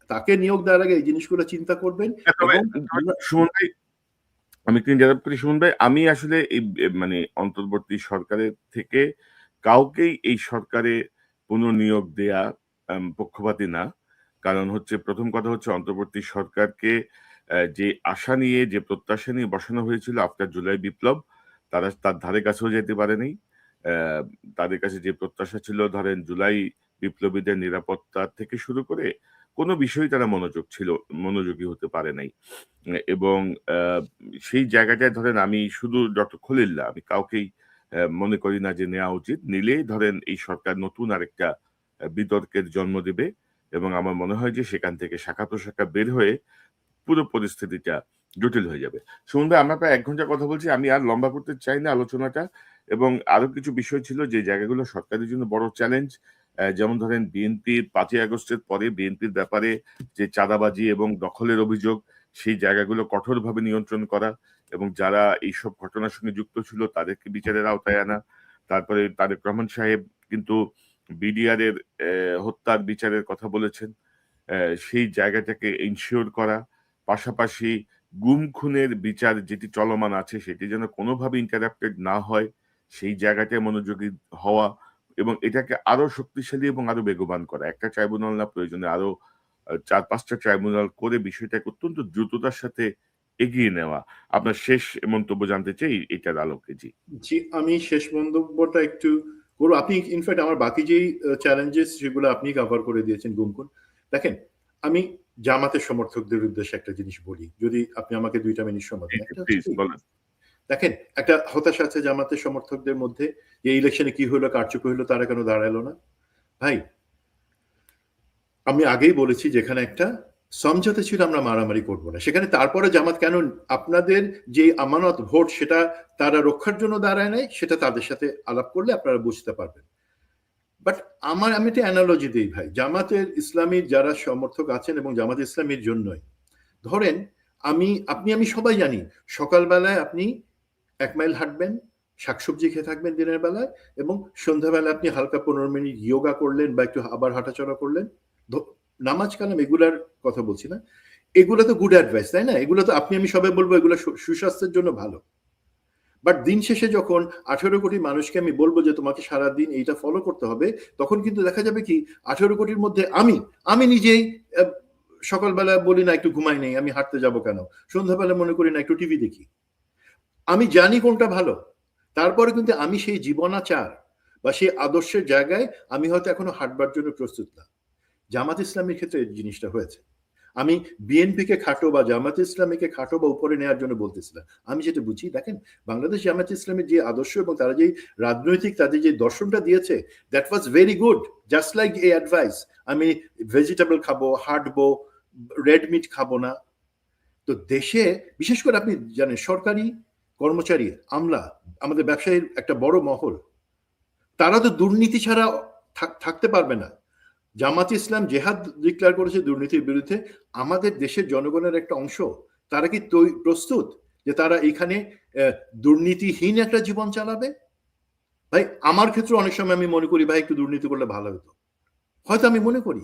তাকে নিয়োগ দেওয়ার আগে এই জিনিসগুলো চিন্তা করবেন। সুমন ভাই, আমি একটু ইন্টারাপ্ট করি। সুমন ভাই, আমি আসলে এই মানে অন্তর্বর্তী সরকারের থেকে কাউকেই এই সরকারে পুনর্নিয়োগ দেয়া পক্ষপাতী না। কারণ হচ্ছে, প্রথম কথা হচ্ছে, অন্তর্বর্তী সরকারকে যে আশা নিয়ে, যে প্রত্যাশা নিয়ে বসানো হয়েছিল আফটার জুলাই বিপ্লব, তারা তার ধারে কাছেও যেতে পারেনি। তাদের কাছে যে প্রত্যাশা ছিল, ধরেন জুলাই বিপ্লবীদের নিরাপত্তা থেকে শুরু করে কোনো বিষয়ে তারা মনোযোগী হতে পারে নাই। এবং সেই জায়গাটায় ধরেন আমি শুধু ডক্টর খলিল না, আমি কাউকেই মনে করি না যে নেওয়া উচিত। নিলেই ধরেন এই সরকার নতুন আরেকটা বিতর্কের জন্ম দেবে এবং আমার মনে হয় যে সেখান থেকে শাখা-প্রশাখা বের হয়ে পুরো পরিস্থিতিটা জটিল হয়ে যাবে। সুমন ভাই, আমরা প্রায় ১ ঘন্টা কথা বলছি। আমি আর লম্বা করতে চাই না আলোচনাটা এবং আরো কিছু বিষয় ছিল যে জায়গাগুলো সরকারের জন্য বড় চ্যালেঞ্জ। যেমন ধরেন বিএনপির ৫ই আগস্টের পরে বিএনপির ব্যাপারে যে চাঁদাবাজি এবং দখলের অভিযোগ, সেই জায়গাগুলো কঠোরভাবে নিয়ন্ত্রণ করা এবং যারা এইসব ঘটনার সঙ্গে যুক্ত ছিল তাদেরকে বিচারের আওতায় আনা। তারপরে তারেক রহমান সাহেব কিন্তু বিডিআর এর হত্যার বিচারের কথা বলেছেন। সেই জায়গাটাকে এনশিওর করা। পাশাপাশি গুম খুনের বিচার যেটি চলমান আছে সেটি যেন কোনোভাবে ইন্টারাপ্টেড না হয়, সেই জায়গাটায় মনোযোগী হওয়া এবং এটাকে আরো শক্তিশালী এবং আরো বেগবান করা। একটা ট্রাইব্যুনাল না, প্রয়োজনে আরো ৪-৫ টা ট্রাইব্যুনাল করে বিষয়টাকে অত্যন্ত দ্রুততার সাথে এগিয়ে নেওয়া। আপনার শেষ মন্তব্য জানতে চাই এটার আলোকে। জি। জি, আমি শেষ মন্তব্যটা একটু করবো। আপনি ইনফ্যাক্ট আমার বাকি যেই চ্যালেঞ্জেস সেগুলো আপনি কভার করে দিয়েছেন গুমকুন। দেখেন, আমি জামাতের সমর্থকদের উদ্দেশ্যে একটা জিনিস বলি, যদি আপনি আমাকে ২টা মিনিট সময় দেন। একটা হচ্ছে প্লিজ কি, বলেন। দেখেন, একটা হতাশা আছে জামাতের সমর্থকদের মধ্যে যে ইলেকশনে কি হলো, কারচুপি হলো, তারা কেন দাঁড়ালো না। ভাই, আমি আগেই বলেছি যেখানে একটা সমঝোতা ছিল আমরা মারামারি করব না, সেখানে তারপরে জামাত কেন আপনাদের যে আমানত ভোট সেটা তারা রক্ষার জন্য দাঁড়ায় নাই, সেটা তাদের সাথে আলাপ করলে আপনারা বুঝতে পারবেন। বাট আমি একটা অ্যানালজি দিই ভাই, জামাতের ইসলামীর যারা সমর্থক আছেন এবং জামাত ইসলামীর জন্যই ধরেন, আমি সবাই জানি সকালবেলায় আপনি ১ মাইল হাঁটবেন, শাকসবজি খেয়ে থাকবেন দিনের বেলায়, এবং সন্ধ্যাবেলায় আপনি হালকা ১৫ মিনিট ইয়োগা করলেন বা একটু আবার হাঁটাচলা করলেন। নামাজ কালাম এগুলার কথা বলছি না, এগুলো তো গুড অ্যাডভাইস, তাই না? এগুলো তো আমি সবাই বলবো এগুলো সুস্বাস্থ্যের জন্য ভালো। বাট দিন শেষে যখন ১৮ কোটি মানুষকে আমি বলবো যে তোমাকে সারাদিন এইটা ফলো করতে হবে, তখন কিন্তু দেখা যাবে কি ১৮ কোটির মধ্যে আমি নিজেই সকালবেলা বলি না একটু ঘুমাই নেই, আমি হাঁটতে যাব কেন, সন্ধ্যাবেলা মনে করি না একটু টিভি দেখি। আমি জানি কোনটা ভালো, তারপরে কিন্তু আমি সেই জীবনাচার বা সেই আদর্শের জায়গায় আমি হয়তো এখনো হাঁটবার জন্য প্রস্তুত না। জামাত ইসলামের ক্ষেত্রে এই জিনিসটা হয়েছে। আমি বিএনপিকে খাটো বা জামাত ইসলামীকে খাটো বা উপরে নেওয়ার জন্য বলতেছি না। আমি যেটা বুঝি, দেখেন, বাংলাদেশ জামাত ইসলামের যে আদর্শ এবং তারা যে রাজনৈতিক তাদের যে দর্শনটা দিয়েছে, that was very good, just like a advice. আমি ভেজিটেবল খাবো, হাঁটবো, রেড মিট খাবো না। তো দেশে বিশেষ করে আপনি জানেন সরকারি কর্মচারী, আমলা, আমাদের ব্যবসায়ীর একটা বড় মহল, তারা তো দুর্নীতি ছাড়া থাকতে পারবে না। জামাত ইসলাম জেহাদ ডিক্লেয়ার করেছে দুর্নীতির বিরুদ্ধে। আমাদের দেশের জনগণের একটা অংশ, তারা কি প্রস্তুত যে তারা এখানে দুর্নীতিহীন একটা জীবন চালাবে? ভাই, আমার ক্ষেত্রে অনেক সময় আমি মনে করি ভাই একটু দুর্নীতি করলে ভালো হতো, হয়তো আমি মনে করি।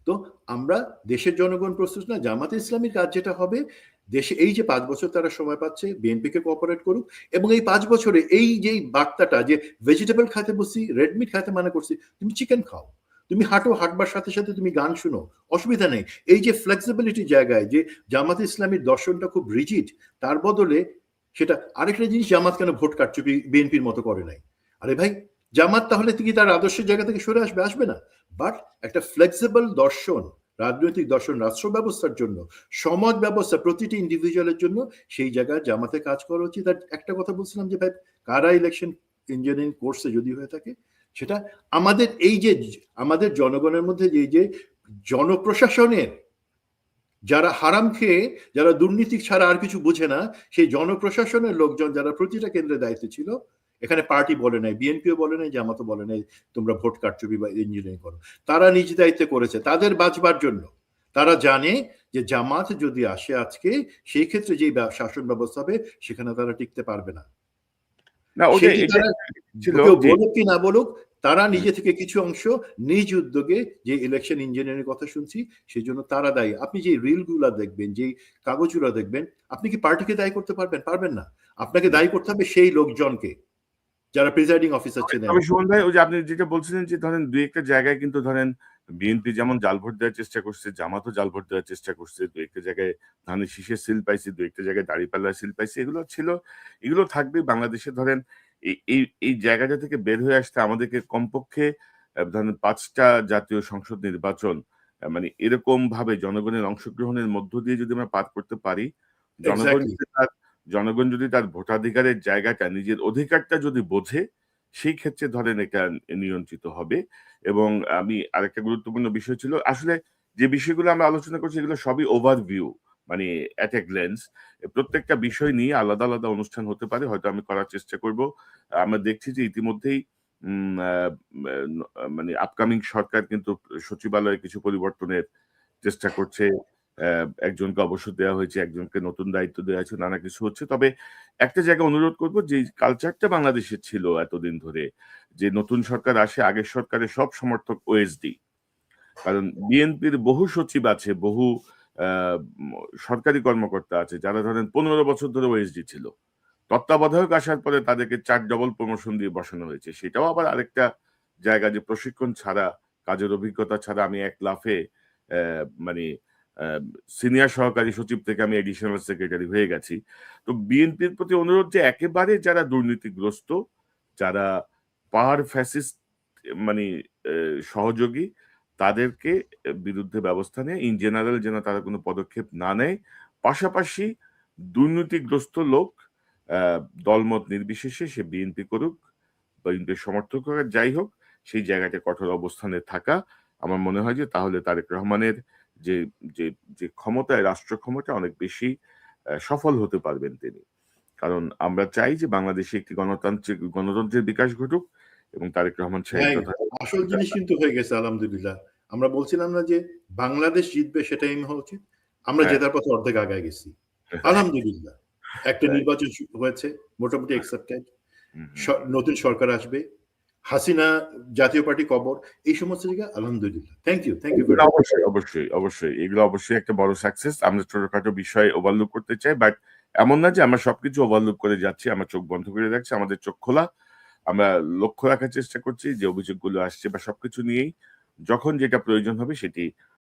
তো আমরা দেশের জনগণ প্রস্তুত না। জামাতে ইসলামীর কাজ যেটা হবে, দেশে এই যে ৫ বছর তারা সময় পাচ্ছে, বিএনপিকে কোঅপারেট করুক এবং এই ৫ বছরে এই যে বার্তাটা যে ভেজিটেবল খাইতে বসছি, রেড মিট খাইতে মানা করছি, তুমি চিকেন খাও, তুমি হাঁটো, হাঁটবার সাথে সাথে তুমি গান শুনো, অসুবিধা নেই। এই যে ফ্লেক্সিবিলিটি জায়গায় যে জামাতে ইসলামীর দর্শনটা খুব রিজিড, তার বদলে সেটা আরেকটা জিনিস, জামাত কেন ভোট কারচুপি বিএনপির মতো করে নাই? আরে ভাই, জামাত তাহলে কি তার আদর্শের জায়গা থেকে সরে আসবে না? বাট একটা ফ্লেক্সিবল দর্শন, রাজনৈতিক দর্শন রাষ্ট্র ব্যবস্থার জন্য, সমাজ ব্যবস্থা প্রতিটি ইন্ডিভিজুয়ালের জন্য, সেই জায়গায় জামাতে কাজ করা উচিত। আর একটা কথা বলছিলাম যে ভাই, কারা ইলেকশন ইঞ্জিনিয়ারিং কোর্সে যদি হয়ে থাকে, সেটা আমাদের এই যে আমাদের জনগণের মধ্যে যে জনপ্রশাসনের যারা হারাম খেয়ে, যারা দুর্নীতি ছাড়া আর কিছু বুঝে না, সেই জনপ্রশাসনের লোকজন যারা প্রতিটা কেন্দ্রে দায়িত্বে ছিল, এখানে পার্টি বলে নাই, বিএনপিও বলে নাই, জামাতও বলে নাই তোমরা ভোট কারচুপি বা ইঞ্জিনিয়ারিং করো, তারা নিজ দায়িত্বে করেছে তাদের বাঁচবার জন্য। তারা জানে যে জামাত যদি আসে আজকে, সেই ক্ষেত্রে যে শাসন ব্যবস্থা হবে সেখানে তারা টিকতে পারবে না। না, ওটা সেটি এটা তারা ছিল। কেউ জি। বলুক কি না বলুক, তারা নিজে থেকে কিছু অংশ নিজ উদ্যোগে যে ইলেকশন ইঞ্জিনিয়ারিং কথা শুনছি, সেই জন্য তারা দায়ী। আপনি যে রিলগুলা দেখবেন, যে কাগজগুলো দেখবেন, আপনি কি পার্টিকে দায়ী করতে পারবেন? পারবেন না। আপনাকে দায়ী করতে হবে সেই লোকজনকে যারা প্রিসাইডিং অফিসার ছিলেন। তবে সুমন ভাই, ওই যে আপনি যেটা বলছিলেন যে ধরেন ২-১ টা জায়গায় কিন্তু ধরেন বিএনপি যেমন জাল ভোট দেওয়ার চেষ্টা করছে, জামাতও জাল ভোট দেওয়ার চেষ্টা করছে। ২-১ টা জায়গায় ধানের শীষের সিল পাইছে, ২-১ টা জায়গায় দাঁড়িপাল্লার সিল পাইছে। এগুলো ছিল, এগুলো থাকবে বাংলাদেশে। ধরেন এই জায়গাটা থেকে বের হয়ে আসতে আমাদেরকে কমপক্ষে ধরেন ৫ টা জাতীয় সংসদ নির্বাচন মানে এরকম ভাবে জনগণের অংশগ্রহণের মধ্য দিয়ে যদি আমরা পার করতে পারি, জনগণ এক্স্যাক্টলি। যদি তার জনগণ যদি তার ভোটাধিকারের জায়গাটা, নিজের অধিকারটা যদি বোঝে, সেই ক্ষেত্রে ধরেন এটা নিয়ন্ত্রিত হবে। এবং আমি আরেকটা গুরুত্বপূর্ণ বিষয় ছিল, আসলে যে বিষয়গুলো আমরা আলোচনা করছি এগুলো সবই ওভারভিউ, মানে এট এ গ্ল্যান্স। প্রত্যেকটা বিষয় নিয়ে আলাদা, আলাদা অনুষ্ঠান হতে পারে। হয়তো আমি করার চেষ্টা করব। আমরা দেখছি যে ইতিমধ্যেই উম আ মানে আপকামিং সরকার কিন্তু সচিবালয়ে কিছু পরিবর্তনের চেষ্টা করছে। একজনকে অবসর দেওয়া হয়েছে, একজনকে নতুন দায়িত্ব দেওয়া হয়েছে, নানা কিছু হচ্ছে। তবে একটা জায়গায় অনুরোধ করব, যে কালচারটা বাংলাদেশের ছিল এতদিন ধরে, যে নতুন সরকার আসে, আগের সরকারের সব সমর্থক ওএসডি। কারণ বিএনপির বহু সচিব আছে, বহু আ ম সরকারি কর্মকর্তা আছে যারা ধরেন ১৫ বছর ধরে ওএসডি ছিল। তত্ত্বাবধায়ক আসার পরে তাদেরকে ৪ ডবল প্রমোশন দিয়ে বসানো হয়েছে। সেটাও আবার আরেকটা জায়গা, যে প্রশিক্ষণ ছাড়া, কাজের অভিজ্ঞতা ছাড়া আমি এক লাফে মানে অ্যা সিনিয়র সহকারী সচিব থেকে আমি অ্যাডিশনাল সেক্রেটারি হয়ে গেছি। তো বিএনপির প্রতি অনুরোধ, যে একেবারে যারা দুর্নীতিগ্রস্ত, যারা পাওয়ার ফ্যাসিস্ট মানে সহযোগী, তাদেরকে বিরুদ্ধে ব্যবস্থা নেয়। ইন জেনারেল যেন তারা কোনো পদক্ষেপ না নেয়। পাশাপাশি দুর্নীতিগ্রস্ত লোক আ দলমত নির্বিশেষে, সে বিএনপি করুক বা বিএনপির সমর্থক হোক আর যাই হোক, সেই জায়গাটায় কঠোর অবস্থানে থাকা। আমার মনে হয় যে তাহলে তারেক রহমানের যে যে যে ক্ষমতায়, রাষ্ট্র ক্ষমতা অনেক বেশি সফল হতে পারবেন তিনি। কারণ আমরা চাই যে বাংলাদেশে একটি গণতন্ত্রের বিকাশ ঘটুক এবং তারেক রহমান সাহেব ভাই, যথাযথ আসল জিনিস কিন্তু হয়ে গেছে আলহামদুলিল্লাহ। আমরা বলছিলাম না যে বাংলাদেশ জিতবে সেটা এম হওয়া উচিত। আমরা হ্যাঁ, জেতার পথে অর্ধেক আগায় গেছি। আলহামদুলিল্লাহ। একটা রাইট। নির্বাচন হয়েছে, মোটামুটি অ্যাকসেপ্টেড। হুম, স হুম। নতুন সরকার আসবে। হাসিনা জাতীয় পার্টি কবর। এই সমস্ত জায়গায় আলহামদুলিল্লাহ। থ্যাংক ইউ এগুলো ভেরি মাচ। অবশ্যই, অবশ্যই, অবশ্যই। এগুলো অবশ্যই একটা বড় সাকসেস। আমরা ছোটখাটো বিষয় ওভারলুক করতে চাই। বাট এমন না যে আমরা সবকিছু ওভারলুক করে যাচ্ছি। আমরা চোখ বন্ধ করে রাখছি। আমাদের চোখ খোলা। আমরা লক্ষ্য রাখার চেষ্টা করছি যে অভিযোগগুলো আসছে বা সবকিছু নিয়েই যখন যেটা প্রয়োজন হবে সেটি